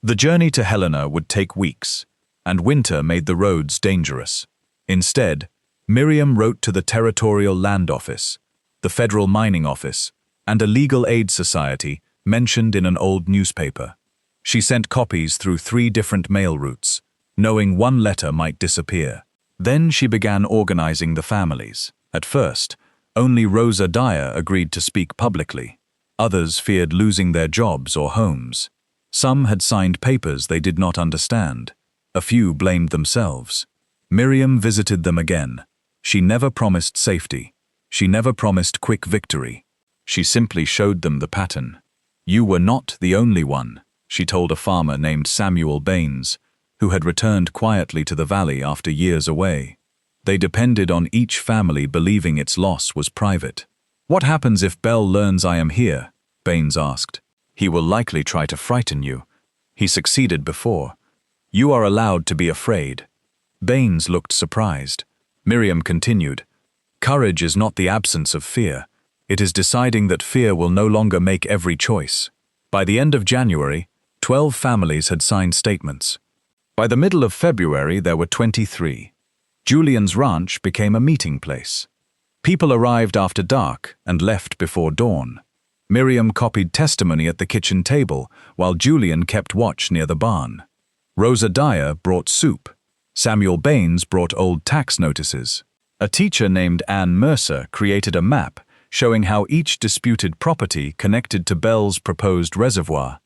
The journey to Helena would take weeks, and winter made the roads dangerous. Instead, Miriam wrote to the Territorial Land Office, the Federal Mining Office, and a legal aid society mentioned in an old newspaper. She sent copies through 3 different mail routes, knowing one letter might disappear. Then she began organizing the families. At first, only Rosa Dyer agreed to speak publicly. Others feared losing their jobs or homes. Some had signed papers they did not understand. A few blamed themselves. Miriam visited them again. She never promised safety. She never promised quick victory. She simply showed them the pattern. You were not the only one, she told a farmer named Samuel Baines, who had returned quietly to the valley after years away. They depended on each family believing its loss was private. What happens if Bell learns I am here? Baines asked. He will likely try to frighten you. He succeeded before. You are allowed to be afraid. Baines looked surprised. Miriam continued. Courage is not the absence of fear. It is deciding that fear will no longer make every choice. By the end of January, 12 families had signed statements. By the middle of February, there were 23. Julian's ranch became a meeting place. People arrived after dark and left before dawn. Miriam copied testimony at the kitchen table, while Julian kept watch near the barn. Rosa Dyer brought soup. Samuel Baines brought old tax notices. A teacher named Anne Mercer created a map showing how each disputed property connected to Belle's proposed reservoir.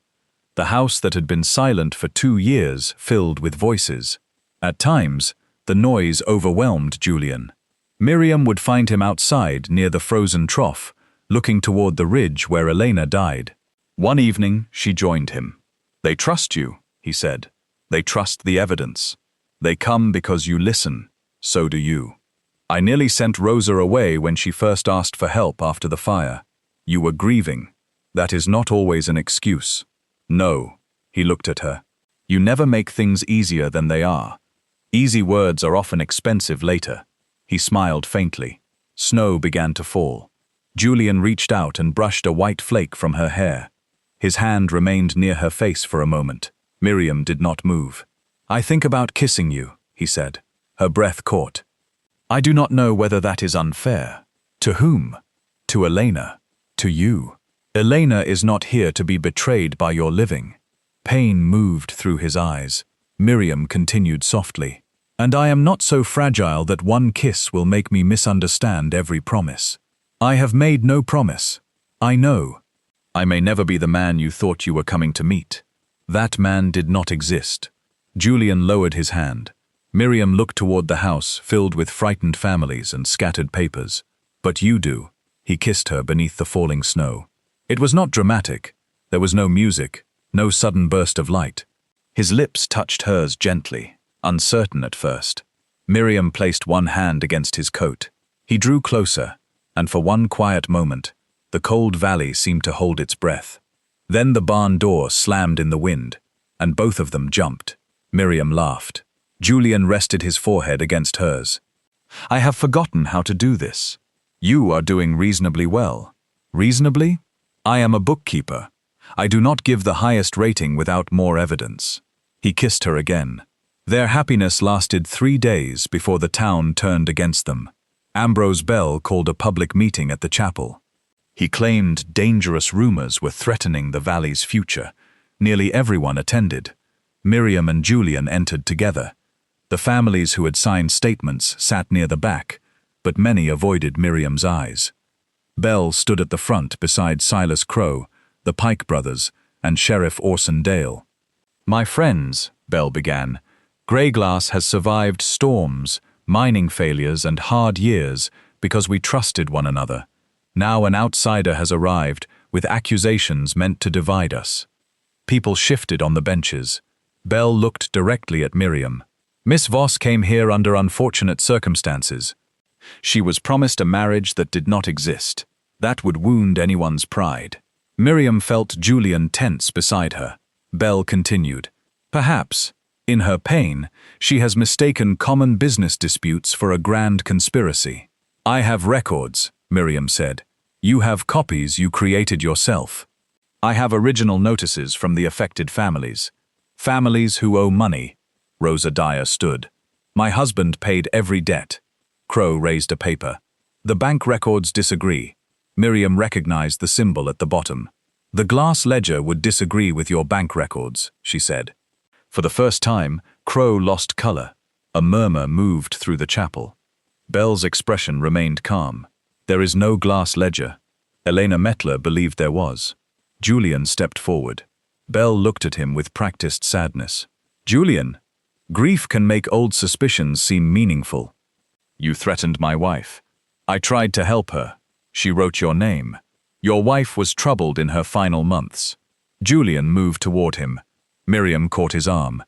The house that had been silent for 2 years filled with voices. At times, the noise overwhelmed Julian. Miriam would find him outside near the frozen trough, looking toward the ridge where Elena died. One evening, she joined him. "They trust you," he said. "They trust the evidence. They come because you listen. So do you. I nearly sent Rosa away when she first asked for help after the fire. You were grieving. That is not always an excuse." "No," he looked at her. "You never make things easier than they are. Easy words are often expensive later." He smiled faintly. Snow began to fall. Julian reached out and brushed a white flake from her hair. His hand remained near her face for a moment. Miriam did not move. "I think about kissing you," he said. Her breath caught. "I do not know whether that is unfair." "To whom?" "To Elena. To you. Elena is not here to be betrayed by your living." Pain moved through his eyes. Miriam continued softly. "And I am not so fragile that one kiss will make me misunderstand every promise. I have made no promise. I know. I may never be the man you thought you were coming to meet. That man did not exist." Julian lowered his hand. Miriam looked toward the house filled with frightened families and scattered papers. "But you do." He kissed her beneath the falling snow. It was not dramatic. There was no music, no sudden burst of light. His lips touched hers gently, uncertain at first. Miriam placed one hand against his coat. He drew closer, and for one quiet moment, the cold valley seemed to hold its breath. Then the barn door slammed in the wind, and both of them jumped. Miriam laughed. Julian rested his forehead against hers. "I have forgotten how to do this. You are doing reasonably well." "Reasonably? I am a bookkeeper. I do not give the highest rating without more evidence." He kissed her again. Their happiness lasted 3 days before the town turned against them. Ambrose Bell called a public meeting at the chapel. He claimed dangerous rumors were threatening the valley's future. Nearly everyone attended. Miriam and Julian entered together. The families who had signed statements sat near the back, but many avoided Miriam's eyes. Bell stood at the front beside Silas Crowe, the Pike brothers, and Sheriff Orson Dale. "My friends," Bell began, "Greyglass has survived storms, mining failures, and hard years because we trusted one another. Now an outsider has arrived with accusations meant to divide us." People shifted on the benches. Bell looked directly at Miriam. "Miss Voss came here under unfortunate circumstances. She was promised a marriage that did not exist. That would wound anyone's pride." Miriam felt Julian tense beside her. Bell continued, "Perhaps, in her pain, she has mistaken common business disputes for a grand conspiracy." "I have records," Miriam said. "You have copies you created yourself. I have original notices from the affected families. Families who owe money." Rosa Dyer stood. "My husband paid every debt." Crowe raised a paper. "The bank records disagree." Miriam recognized the symbol at the bottom. "The glass ledger would disagree with your bank records," she said. For the first time, Crowe lost color. A murmur moved through the chapel. Bell's expression remained calm. "There is no glass ledger." Elena Mettler believed there was. Julian stepped forward. Bell looked at him with practiced sadness. "Julian, grief can make old suspicions seem meaningful. You threatened my wife. I tried to help her. She wrote your name. Your wife was troubled in her final months." Julian moved toward him. Miriam caught his arm.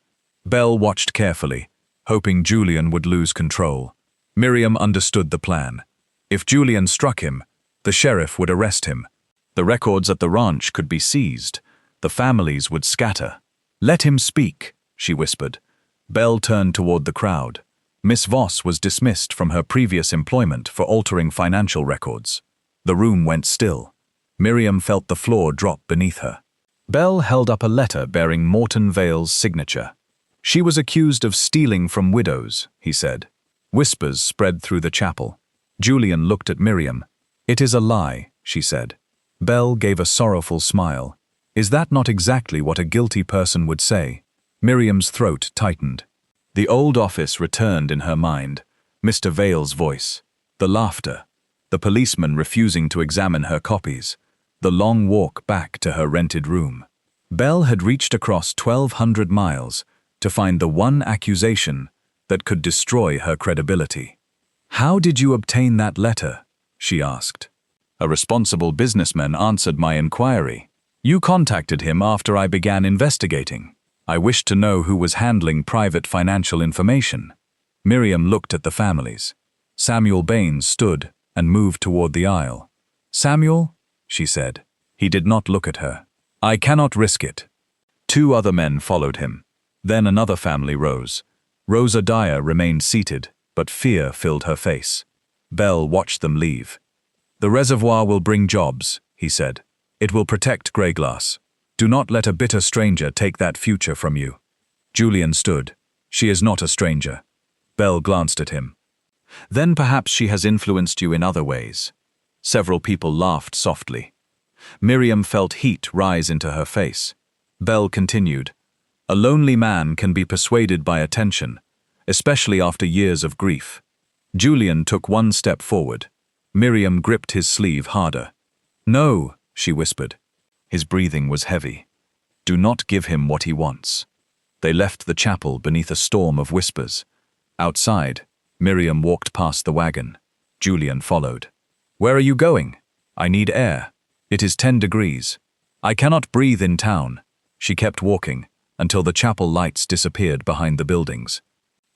Bell watched carefully, hoping Julian would lose control. Miriam understood the plan. If Julian struck him, the sheriff would arrest him. The records at the ranch could be seized. The families would scatter. "Let him speak," she whispered. Bell turned toward the crowd. Miss Voss was dismissed from her previous employment for altering financial records. The room went still. Miriam felt the floor drop beneath her. Bell held up a letter bearing Morton Vale's signature. "She was accused of stealing from widows," he said. Whispers spread through the chapel. Julian looked at Miriam. "It is a lie," she said. Bell gave a sorrowful smile. "Is that not exactly what a guilty person would say?" Miriam's throat tightened. The old office returned in her mind. Mr. Vale's voice, the laughter, the policeman refusing to examine her copies, the long walk back to her rented room. Belle had reached across 1,200 miles to find the one accusation that could destroy her credibility. "How did you obtain that letter?" she asked. "A responsible businessman answered my inquiry. You contacted him after I began investigating. I wished to know who was handling private financial information." Miriam looked at the families. Samuel Baines stood and moved toward the aisle. "Samuel?" she said. He did not look at her. "I cannot risk it." 2 other men followed him. Then another family rose. Rosa Dyer remained seated, but fear filled her face. Belle watched them leave. "The reservoir will bring jobs," he said. "It will protect Greyglass. Do not let a bitter stranger take that future from you." Julian stood. "She is not a stranger." Belle glanced at him. "Then perhaps she has influenced you in other ways." Several people laughed softly. Miriam felt heat rise into her face. Belle continued, "A lonely man can be persuaded by attention, especially after years of grief." Julian took 1 step forward. Miriam gripped his sleeve harder. "No," she whispered. His breathing was heavy. "Do not give him what he wants." They left the chapel beneath a storm of whispers. Outside, Miriam walked past the wagon. Julian followed. "Where are you going?" "I need air. It is 10 degrees. I cannot breathe in town." She kept walking until the chapel lights disappeared behind the buildings.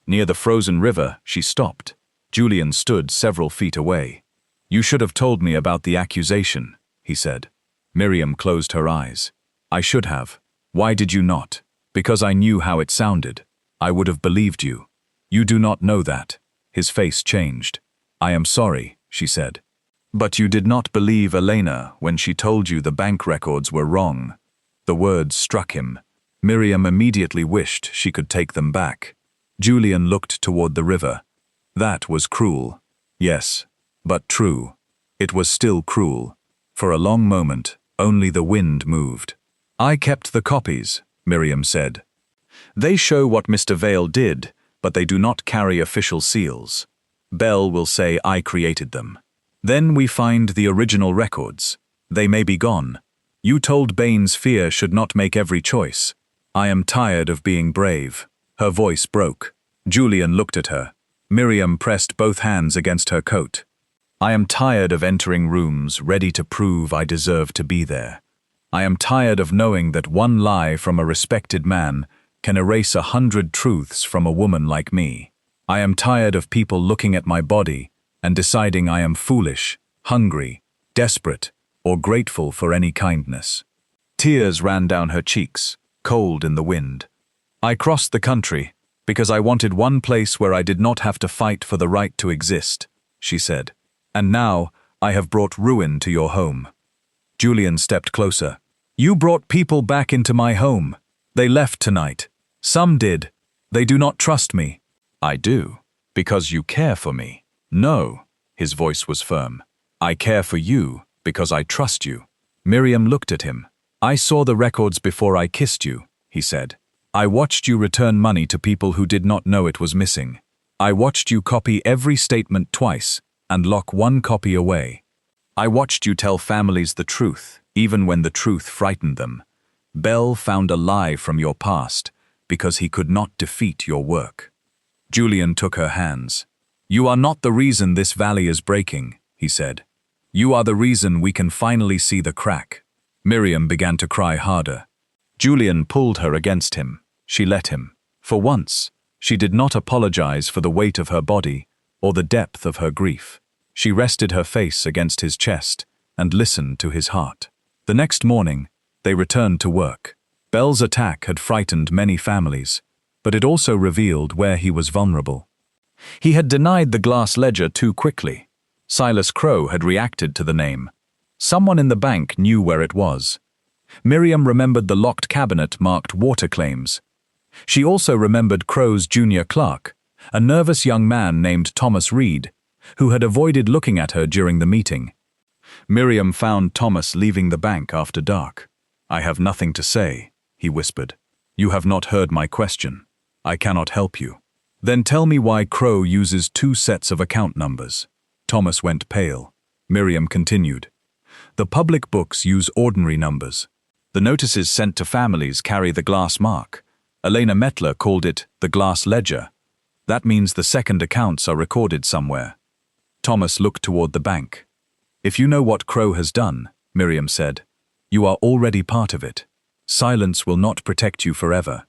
Near the frozen river, she stopped. Julian stood several feet away. "You should have told me about the accusation," he said. Miriam closed her eyes. "I should have. Why did you not?" "Because I knew how it sounded. I would have believed you." "You do not know that." His face changed. "I am sorry," she said. "But you did not believe Elena when she told you the bank records were wrong." The words struck him. Miriam immediately wished she could take them back. Julian looked toward the river. "That was cruel." "Yes, but true." It was still cruel. For a long moment, only the wind moved. "I kept the copies," Miriam said. "They show what Mr. Vale did, but they do not carry official seals. Belle will say I created them. Then we find the original records. They may be gone. You told Baines fear should not make every choice. I am tired of being brave." Her voice broke. Julian looked at her. Miriam pressed both hands against her coat. "I am tired of entering rooms ready to prove I deserve to be there. I am tired of knowing that one lie from a respected man can erase 100 truths from a woman like me. I am tired of people looking at my body and deciding I am foolish, hungry, desperate, or grateful for any kindness." Tears ran down her cheeks, cold in the wind. "I crossed the country because I wanted one place where I did not have to fight for the right to exist," she said. "And now I have brought ruin to your home." Julian stepped closer. "You brought people back into my home. They left tonight. Some did. They do not trust me." "I do, because you care for me." "No," his voice was firm. "I care for you because I trust you." Miriam looked at him. "I saw the records before I kissed you," he said. "I watched you return money to people who did not know it was missing. I watched you copy every statement twice and lock one copy away. I watched you tell families the truth, even when the truth frightened them. Belle found a lie from your past because he could not defeat your work." Julian took her hands. "You are not the reason this valley is breaking," he said. "You are the reason we can finally see the crack." Miriam began to cry harder. Julian pulled her against him. She let him. For once, she did not apologize for the weight of her body or the depth of her grief. She rested her face against his chest and listened to his heart. The next morning, they returned to work. Belle's attack had frightened many families, but it also revealed where he was vulnerable. He had denied the glass ledger too quickly. Silas Crowe had reacted to the name. Someone in the bank knew where it was. Miriam remembered the locked cabinet marked water claims. She also remembered Crowe's junior clerk, a nervous young man named Thomas Reed, who had avoided looking at her during the meeting. Miriam found Thomas leaving the bank after dark. "I have nothing to say," he whispered. You have not heard my question. I cannot help you. Then tell me why Crow uses 2 sets of account numbers. Thomas went pale. Miriam continued. The public books use ordinary numbers. The notices sent to families carry the glass mark. Elena Mettler called it the glass ledger. That means the second accounts are recorded somewhere. Thomas looked toward the bank. If you know what Crow has done, Miriam said, you are already part of it. Silence will not protect you forever.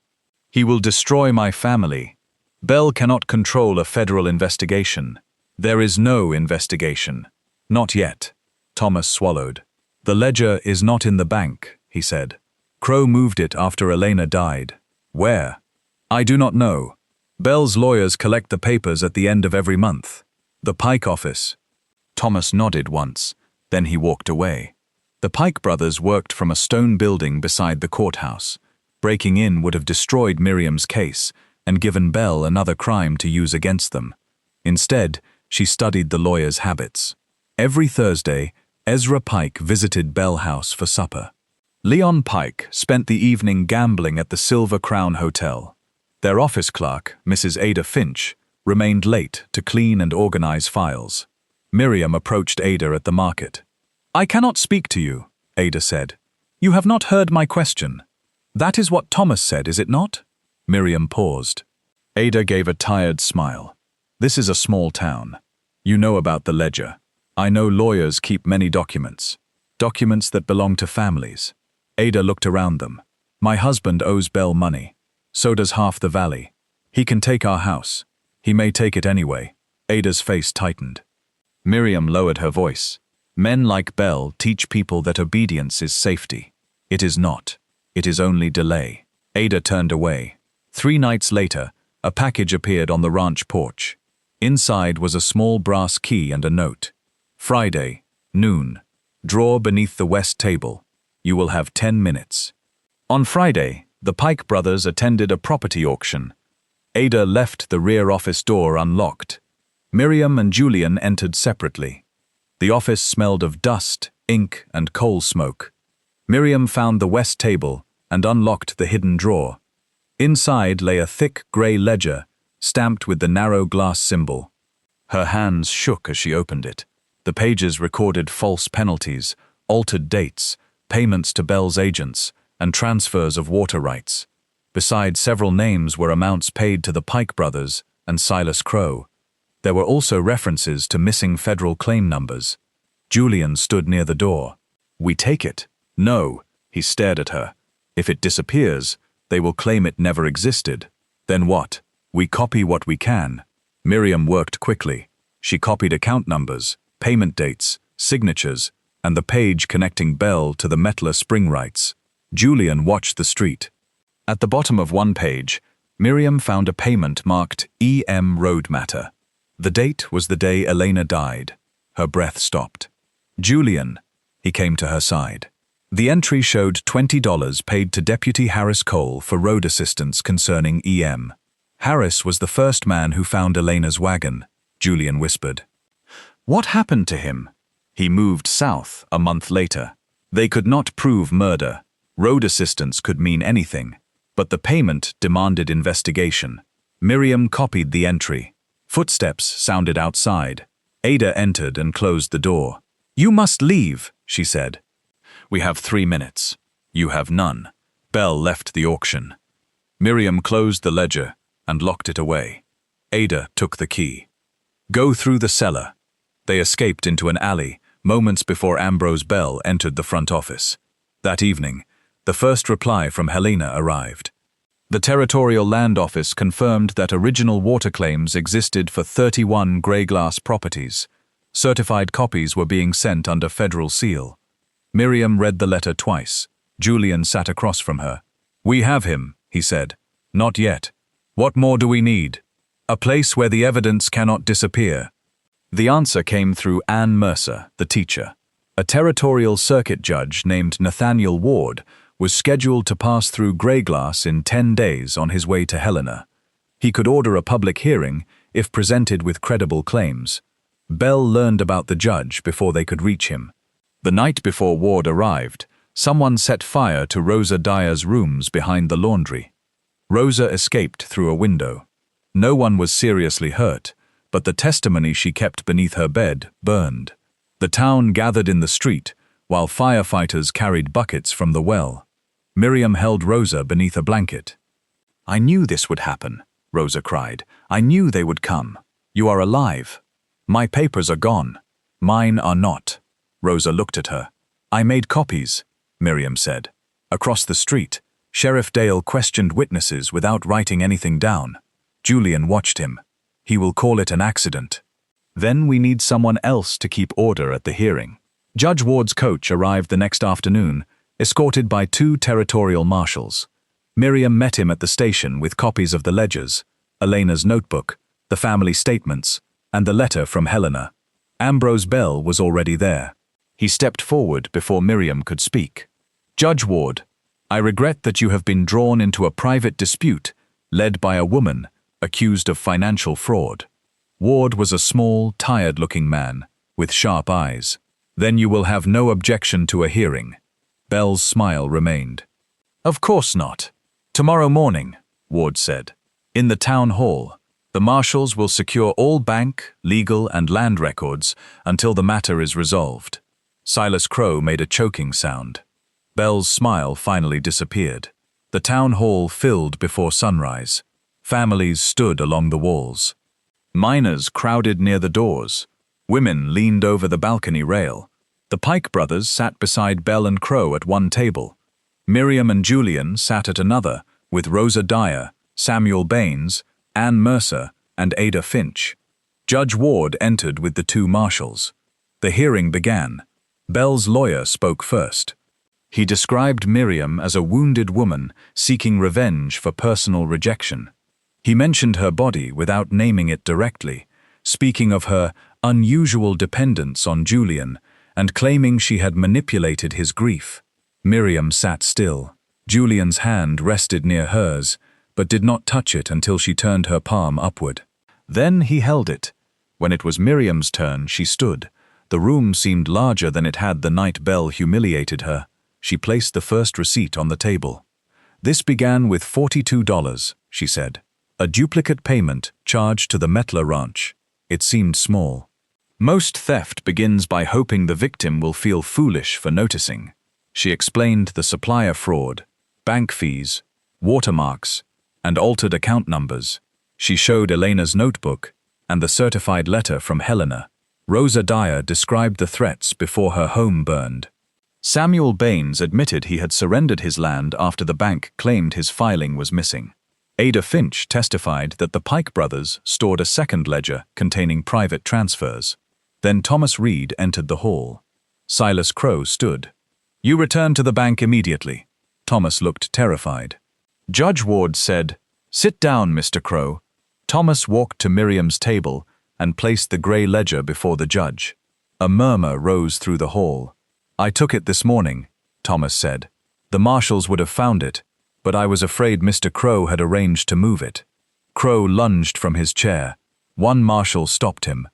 He will destroy my family. Bell cannot control a federal investigation. There is no investigation. Not yet. Thomas swallowed. The ledger is not in the bank, he said. Crow moved it after Elena died. Where? I do not know. Bell's lawyers collect the papers at the end of every month. The Pike office. Thomas nodded once, then he walked away. The Pike brothers worked from a stone building beside the courthouse. Breaking in would have destroyed Miriam's case and given Bell another crime to use against them. Instead, she studied the lawyers' habits. Every Thursday, Ezra Pike visited Bell House for supper. Leon Pike spent the evening gambling at the Silver Crown Hotel. Their office clerk, Mrs. Ada Finch, remained late to clean and organize files. Miriam approached Ada at the market. I cannot speak to you, Ada said. You have not heard my question. That is what Thomas said, is it not? Miriam paused. Ada gave a tired smile. This is a small town. You know about the ledger. I know lawyers keep many documents. Documents that belong to families. Ada looked around them. My husband owes Bell money. So does half the valley. He can take our house. He may take it anyway. Ada's face tightened. Miriam lowered her voice. Men like Bell teach people that obedience is safety. It is not. It is only delay. Ada turned away. 3 nights later, a package appeared on the ranch porch. Inside was a small brass key and a note. Friday, noon. Drawer beneath the west table. You will have 10 minutes. On Friday, the Pike brothers attended a property auction. Ada left the rear office door unlocked. Miriam and Julian entered separately. The office smelled of dust, ink, and coal smoke. Miriam found the west table and unlocked the hidden drawer. Inside lay a thick grey ledger, stamped with the narrow glass symbol. Her hands shook as she opened it. The pages recorded false penalties, altered dates, payments to Bell's agents, and transfers of water rights. Besides several names were amounts paid to the Pike brothers and Silas Crow. There were also references to missing federal claim numbers. Julian stood near the door. We take it. No, he stared at her. If it disappears, they will claim it never existed. Then what? We copy what we can. Miriam worked quickly. She copied account numbers, payment dates, signatures, and the page connecting Bell to the Mettler spring rights. Julian watched the street. At the bottom of one page, Miriam found a payment marked EM Road Matter. The date was the day Elena died. Her breath stopped. Julian, he came to her side. The entry showed $20 paid to Deputy Harris Cole for road assistance concerning EM. Harris was the first man who found Elena's wagon, Julian whispered. What happened to him? He moved south a month later. They could not prove murder. Road assistance could mean anything. But the payment demanded investigation. Miriam copied the entry. Footsteps sounded outside. Ada entered and closed the door. You must leave, she said. We have 3 minutes. You have none. Bell left the auction. Miriam closed the ledger and locked it away. Ada took the key. Go through the cellar. They escaped into an alley moments before Ambrose Bell entered the front office. That evening, the first reply from Helena arrived. The Territorial Land Office confirmed that original water claims existed for 31 Greyglass properties. Certified copies were being sent under federal seal. Miriam read the letter twice. Julian sat across from her. We have him, he said. Not yet. What more do we need? A place where the evidence cannot disappear. The answer came through Ann Mercer, the teacher. A territorial circuit judge named Nathaniel Ward was scheduled to pass through Greyglass in 10 days on his way to Helena. He could order a public hearing if presented with credible claims. Bell learned about the judge before they could reach him. The night before Ward arrived, someone set fire to Rosa Dyer's rooms behind the laundry. Rosa escaped through a window. No one was seriously hurt, but the testimony she kept beneath her bed burned. The town gathered in the street, while firefighters carried buckets from the well. Miriam held Rosa beneath a blanket. "I knew this would happen," Rosa cried. "I knew they would come. You are alive. My papers are gone. Mine are not." Rosa looked at her. "I made copies," Miriam said. Across the street, Sheriff Dale questioned witnesses without writing anything down. Julian watched him. "He will call it an accident. Then we need someone else to keep order at the hearing." Judge Ward's coach arrived the next afternoon, escorted by 2 territorial marshals. Miriam met him at the station with copies of the ledgers, Elena's notebook, the family statements, and the letter from Helena. Ambrose Bell was already there. He stepped forward before Miriam could speak. "Judge Ward, I regret that you have been drawn into a private dispute led by a woman accused of financial fraud." Ward was a small, tired-looking man with sharp eyes. "Then you will have no objection to a hearing." Bell's smile remained. "Of course not. Tomorrow morning," Ward said. "In the town hall, the marshals will secure all bank, legal, and land records until the matter is resolved." Silas Crow made a choking sound. Bell's smile finally disappeared. The town hall filled before sunrise. Families stood along the walls. Miners crowded near the doors. Women leaned over the balcony rail. The Pike brothers sat beside Bell and Crow at one table. Miriam and Julian sat at another, with Rosa Dyer, Samuel Baines, Anne Mercer, and Ada Finch. Judge Ward entered with the 2 marshals. The hearing began. Bell's lawyer spoke first. He described Miriam as a wounded woman seeking revenge for personal rejection. He mentioned her body without naming it directly, speaking of her unusual dependence on Julian and claiming she had manipulated his grief. Miriam sat still. Julian's hand rested near hers, but did not touch it until she turned her palm upward. Then he held it. When it was Miriam's turn, she stood. The room seemed larger than it had the night Bell humiliated her. She placed the first receipt on the table. "This began with $42, she said. "A duplicate payment charged to the Mettler ranch." It seemed small. "Most theft begins by hoping the victim will feel foolish for noticing." She explained the supplier fraud, bank fees, watermarks, and altered account numbers. She showed Elena's notebook and the certified letter from Helena. Rosa Dyer described the threats before her home burned. Samuel Baines admitted he had surrendered his land after the bank claimed his filing was missing. Ada Finch testified that the Pike brothers stored a second ledger containing private transfers. Then Thomas Reed entered the hall. Silas Crow stood. "You return to the bank immediately." Thomas looked terrified. Judge Ward said, "Sit down, Mr. Crow." Thomas walked to Miriam's table and placed the grey ledger before the judge. A murmur rose through the hall. "I took it this morning," Thomas said. "The marshals would have found it, but I was afraid Mr. Crow had arranged to move it." Crow lunged from his chair. One marshal stopped him.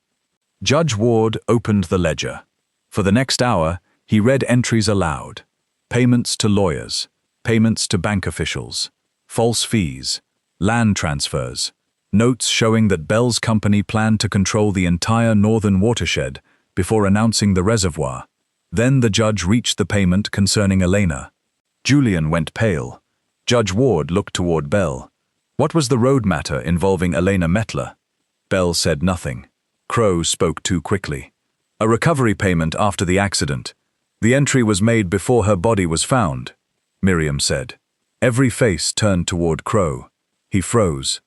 Judge Ward opened the ledger. For the next hour, he read entries aloud. Payments to lawyers, payments to bank officials, false fees, land transfers, notes showing that Bell's company planned to control the entire northern watershed before announcing the reservoir. Then the judge reached the payment concerning Elena. Julian went pale. Judge Ward looked toward Bell. What was the road matter involving Elena Mettler? Bell said nothing. Crow spoke too quickly. "A recovery payment after the accident. The entry was made before her body was found," Miriam said. Every face turned toward Crow. He froze.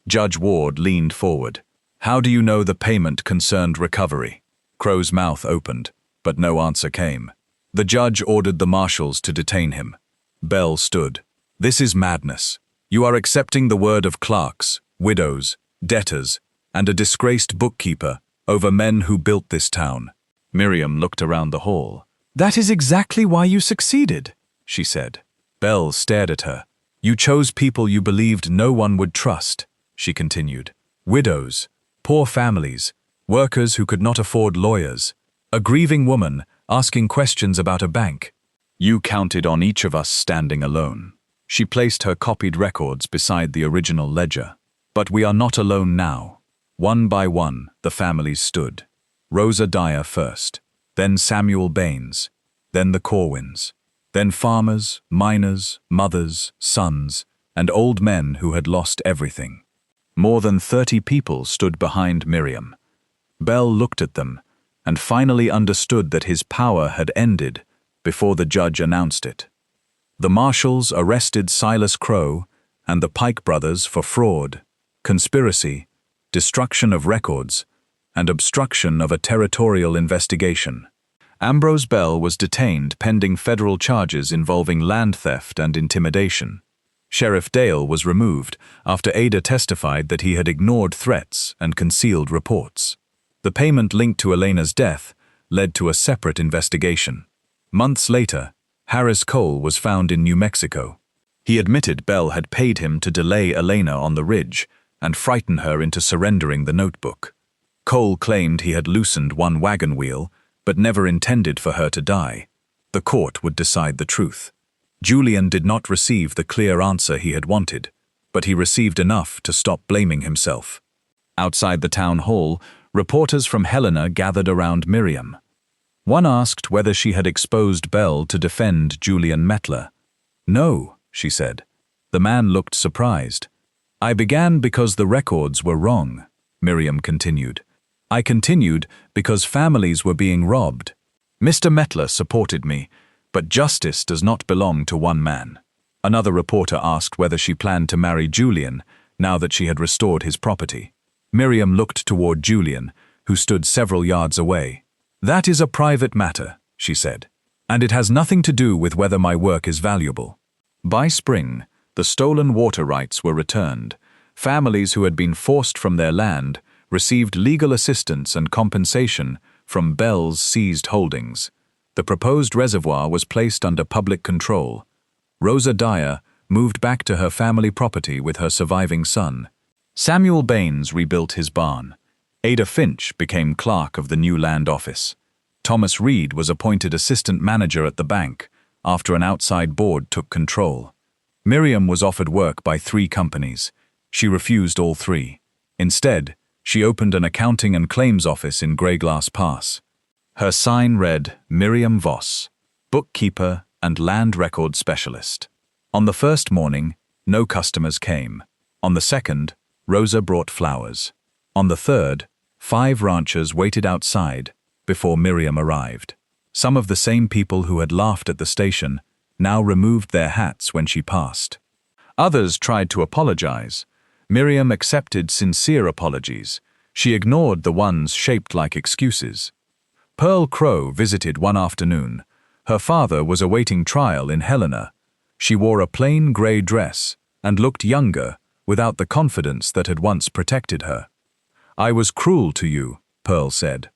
Judge Ward leaned forward. "How do you know the payment concerned recovery?" Crow's mouth opened, but no answer came. The judge ordered the marshals to detain him. Bell stood. "This is madness. You are accepting the word of clerks, widows, debtors, and a disgraced bookkeeper over men who built this town." Miriam looked around the hall. "That is exactly why you succeeded," she said. Bell stared at her. "You chose people you believed no one would trust," she continued. "Widows, poor families, workers who could not afford lawyers, a grieving woman asking questions about a bank. You counted on each of us standing alone. She placed her copied records beside the original ledger. But we are not alone now. One by one, the families stood. Rosa Dyer first, then Samuel Baines, then the Corwins, then farmers, miners, mothers, sons, and old men who had lost everything. More than 30 people stood behind Miriam. Bell looked at them and finally understood that his power had ended before the judge announced it. The marshals arrested Silas Crowe and the Pike brothers for fraud, conspiracy, destruction of records, and obstruction of a territorial investigation. Ambrose Bell was detained pending federal charges involving land theft and intimidation. Sheriff Dale was removed after Ada testified that he had ignored threats and concealed reports. The payment linked to Elena's death led to a separate investigation. Months later, Harris Cole was found in New Mexico. He admitted Bell had paid him to delay Elena on the ridge and frighten her into surrendering the notebook. Cole claimed he had loosened one wagon wheel, but never intended for her to die. The court would decide the truth. Julian did not receive the clear answer he had wanted, but he received enough to stop blaming himself. Outside the town hall, reporters from Helena gathered around Miriam. One asked whether she had exposed Bell to defend Julian Mettler. "No," she said. The man looked surprised. "I began because the records were wrong," Miriam continued. "I continued because families were being robbed. Mr. Mettler supported me, but justice does not belong to one man." Another reporter asked whether she planned to marry Julian now that she had restored his property. Miriam looked toward Julian, who stood several yards away. "That is a private matter," she said, "and it has nothing to do with whether my work is valuable." By spring, the stolen water rights were returned. Families who had been forced from their land received legal assistance and compensation from Bell's seized holdings. The proposed reservoir was placed under public control. Rosa Dyer moved back to her family property with her surviving son. Samuel Baines rebuilt his barn. Ada Finch became clerk of the new land office. Thomas Reed was appointed assistant manager at the bank after an outside board took control. Miriam was offered work by 3 companies. She refused all 3. Instead, she opened an accounting and claims office in Greyglass Pass. Her sign read Miriam Voss, bookkeeper and land record specialist. On the first morning, no customers came. On the second, Rosa brought flowers. On the third, 5 ranchers waited outside before Miriam arrived. Some of the same people who had laughed at the station now removed their hats when she passed. Others tried to apologize. Miriam accepted sincere apologies. She ignored the ones shaped like excuses. Pearl Crowe visited one afternoon. Her father was awaiting trial in Helena. She wore a plain gray dress and looked younger without the confidence that had once protected her. "I was cruel to you," Pearl said.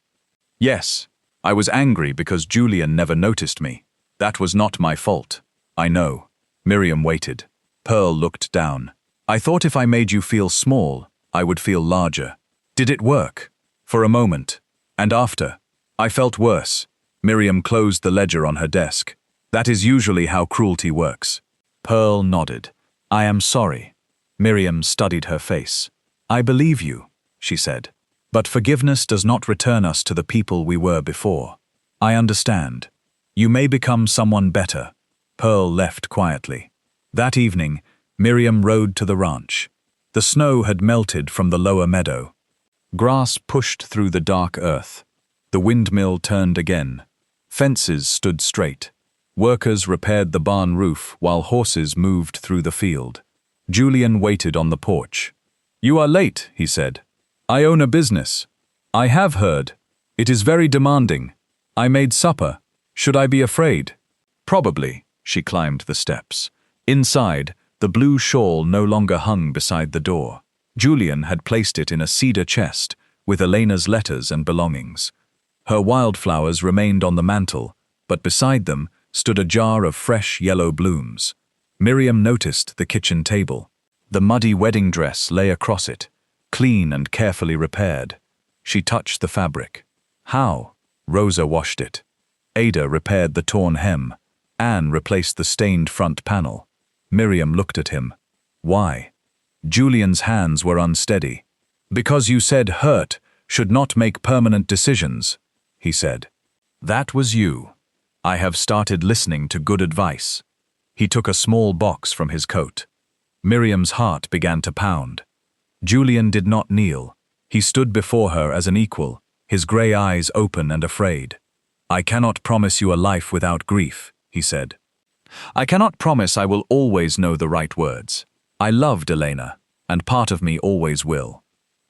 "Yes, I was angry because Julian never noticed me. That was not my fault. I know." Miriam waited. Pearl looked down. "I thought if I made you feel small, I would feel larger. Did it work?" "For a moment. And after, I felt worse." Miriam closed the ledger on her desk. "That is usually how cruelty works." Pearl nodded. "I am sorry." Miriam studied her face. "I believe you," she said. "But forgiveness does not return us to the people we were before. I understand. You may become someone better." Pearl left quietly. That evening, Miriam rode to the ranch. The snow had melted from the lower meadow. Grass pushed through the dark earth. The windmill turned again. Fences stood straight. Workers repaired the barn roof while horses moved through the field. Julian waited on the porch. "You are late," he said. "I own a business." "I have heard. It is very demanding. I made supper. Should I be afraid?" "Probably." She climbed the steps. Inside, the blue shawl no longer hung beside the door. Julian had placed it in a cedar chest with Elena's letters and belongings. Her wildflowers remained on the mantel, but beside them stood a jar of fresh yellow blooms. Miriam noticed the kitchen table. The muddy wedding dress lay across it, clean and carefully repaired. She touched the fabric. "How?" Rosa washed it. Ada repaired the torn hem. Anne replaced the stained front panel. Miriam looked at him. Why? Julian's hands were unsteady. Because you said hurt should not make permanent decisions, he said. That was you. I have started listening to good advice. He took a small box from his coat. Miriam's heart began to pound. Julian did not kneel. He stood before her as an equal, his grey eyes open and afraid. I cannot promise you a life without grief, he said. I cannot promise I will always know the right words. I loved Elena, and part of me always will.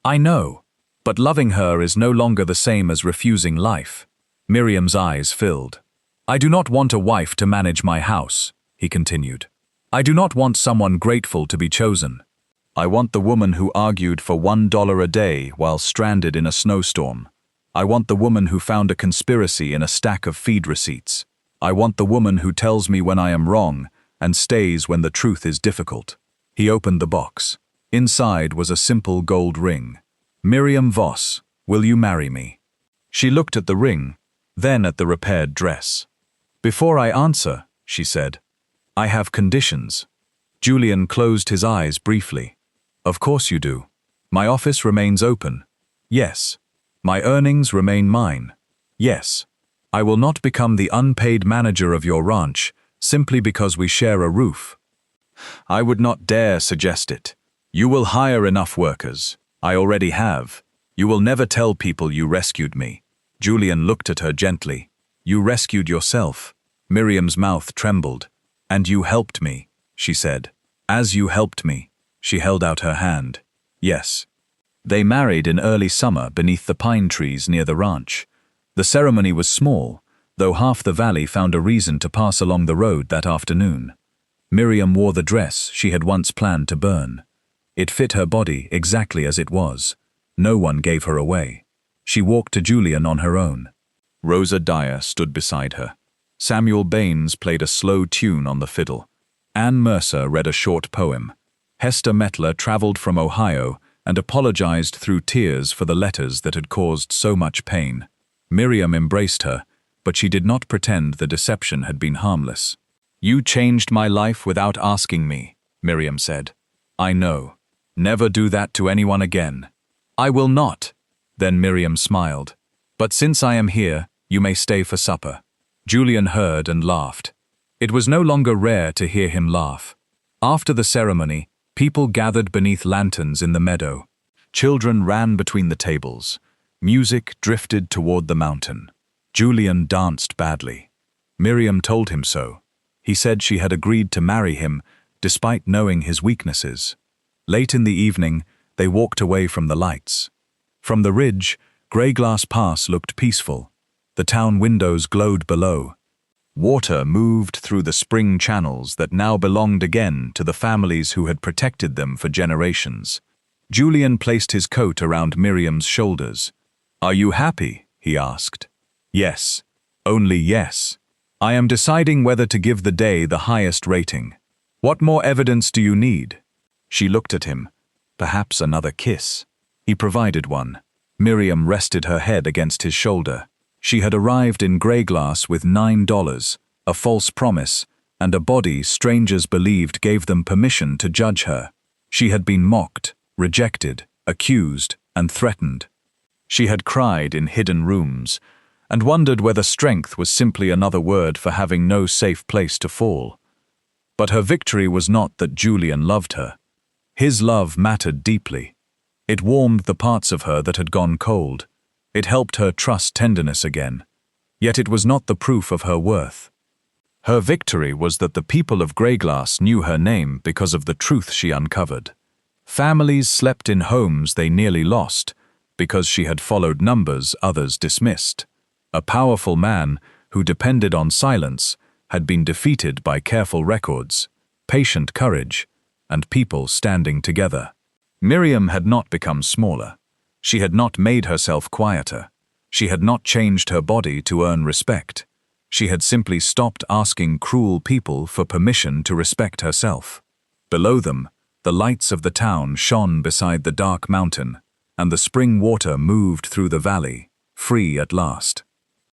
I know, but loving her is no longer the same as refusing life. Miriam's eyes filled. I do not want a wife to manage my house, he continued. I do not want someone grateful to be chosen. I want the woman who argued for $1 a day while stranded in a snowstorm. I want the woman who found a conspiracy in a stack of feed receipts. I want the woman who tells me when I am wrong and stays when the truth is difficult. He opened the box. Inside was a simple gold ring. Miriam Voss, will you marry me? She looked at the ring, then at the repaired dress. Before I answer, she said, I have conditions. Julian closed his eyes briefly. Of course you do. My office remains open. Yes. My earnings remain mine. Yes. I will not become the unpaid manager of your ranch simply because we share a roof. I would not dare suggest it. You will hire enough workers. I already have. You will never tell people you rescued me. Julian looked at her gently. You rescued yourself. Miriam's mouth trembled. And you helped me, she said. As you helped me. She held out her hand. Yes. They married in early summer beneath the pine trees near the ranch. The ceremony was small, though half the valley found a reason to pass along the road that afternoon. Miriam wore the dress she had once planned to burn. It fit her body exactly as it was. No one gave her away. She walked to Julian on her own. Rosa Dyer stood beside her. Samuel Baines played a slow tune on the fiddle. Anne Mercer read a short poem. Hester Mettler traveled from Ohio and apologized through tears for the letters that had caused so much pain. Miriam embraced her, but she did not pretend the deception had been harmless. You changed my life without asking me, Miriam said. I know. Never do that to anyone again. I will not. Then Miriam smiled. But since I am here, you may stay for supper. Julian heard and laughed. It was no longer rare to hear him laugh. After the ceremony, people gathered beneath lanterns in the meadow. Children ran between the tables. Music drifted toward the mountain. Julian danced badly. Miriam told him so. He said she had agreed to marry him, despite knowing his weaknesses. Late in the evening, they walked away from the lights. From the ridge, Greyglass Pass looked peaceful. The town windows glowed below. Water moved through the spring channels that now belonged again to the families who had protected them for generations. Julian placed his coat around Miriam's shoulders. Are you happy? He asked. Yes. Only yes. I am deciding whether to give the day the highest rating. What more evidence do you need? She looked at him. Perhaps another kiss. He provided one. Miriam rested her head against his shoulder. She had arrived in Greyglass with $9, a false promise, and a body strangers believed gave them permission to judge her. She had been mocked, rejected, accused, and threatened. She had cried in hidden rooms, and wondered whether strength was simply another word for having no safe place to fall. But her victory was not that Julian loved her. His love mattered deeply. It warmed the parts of her that had gone cold. It helped her trust tenderness again. Yet it was not the proof of her worth. Her victory was that the people of Greyglass knew her name because of the truth she uncovered. Families slept in homes they nearly lost because she had followed numbers others dismissed. A powerful man who depended on silence had been defeated by careful records, patient courage, and people standing together. Miriam had not become smaller. She had not made herself quieter. She had not changed her body to earn respect. She had simply stopped asking cruel people for permission to respect herself. Below them, the lights of the town shone beside the dark mountain, and the spring water moved through the valley, free at last.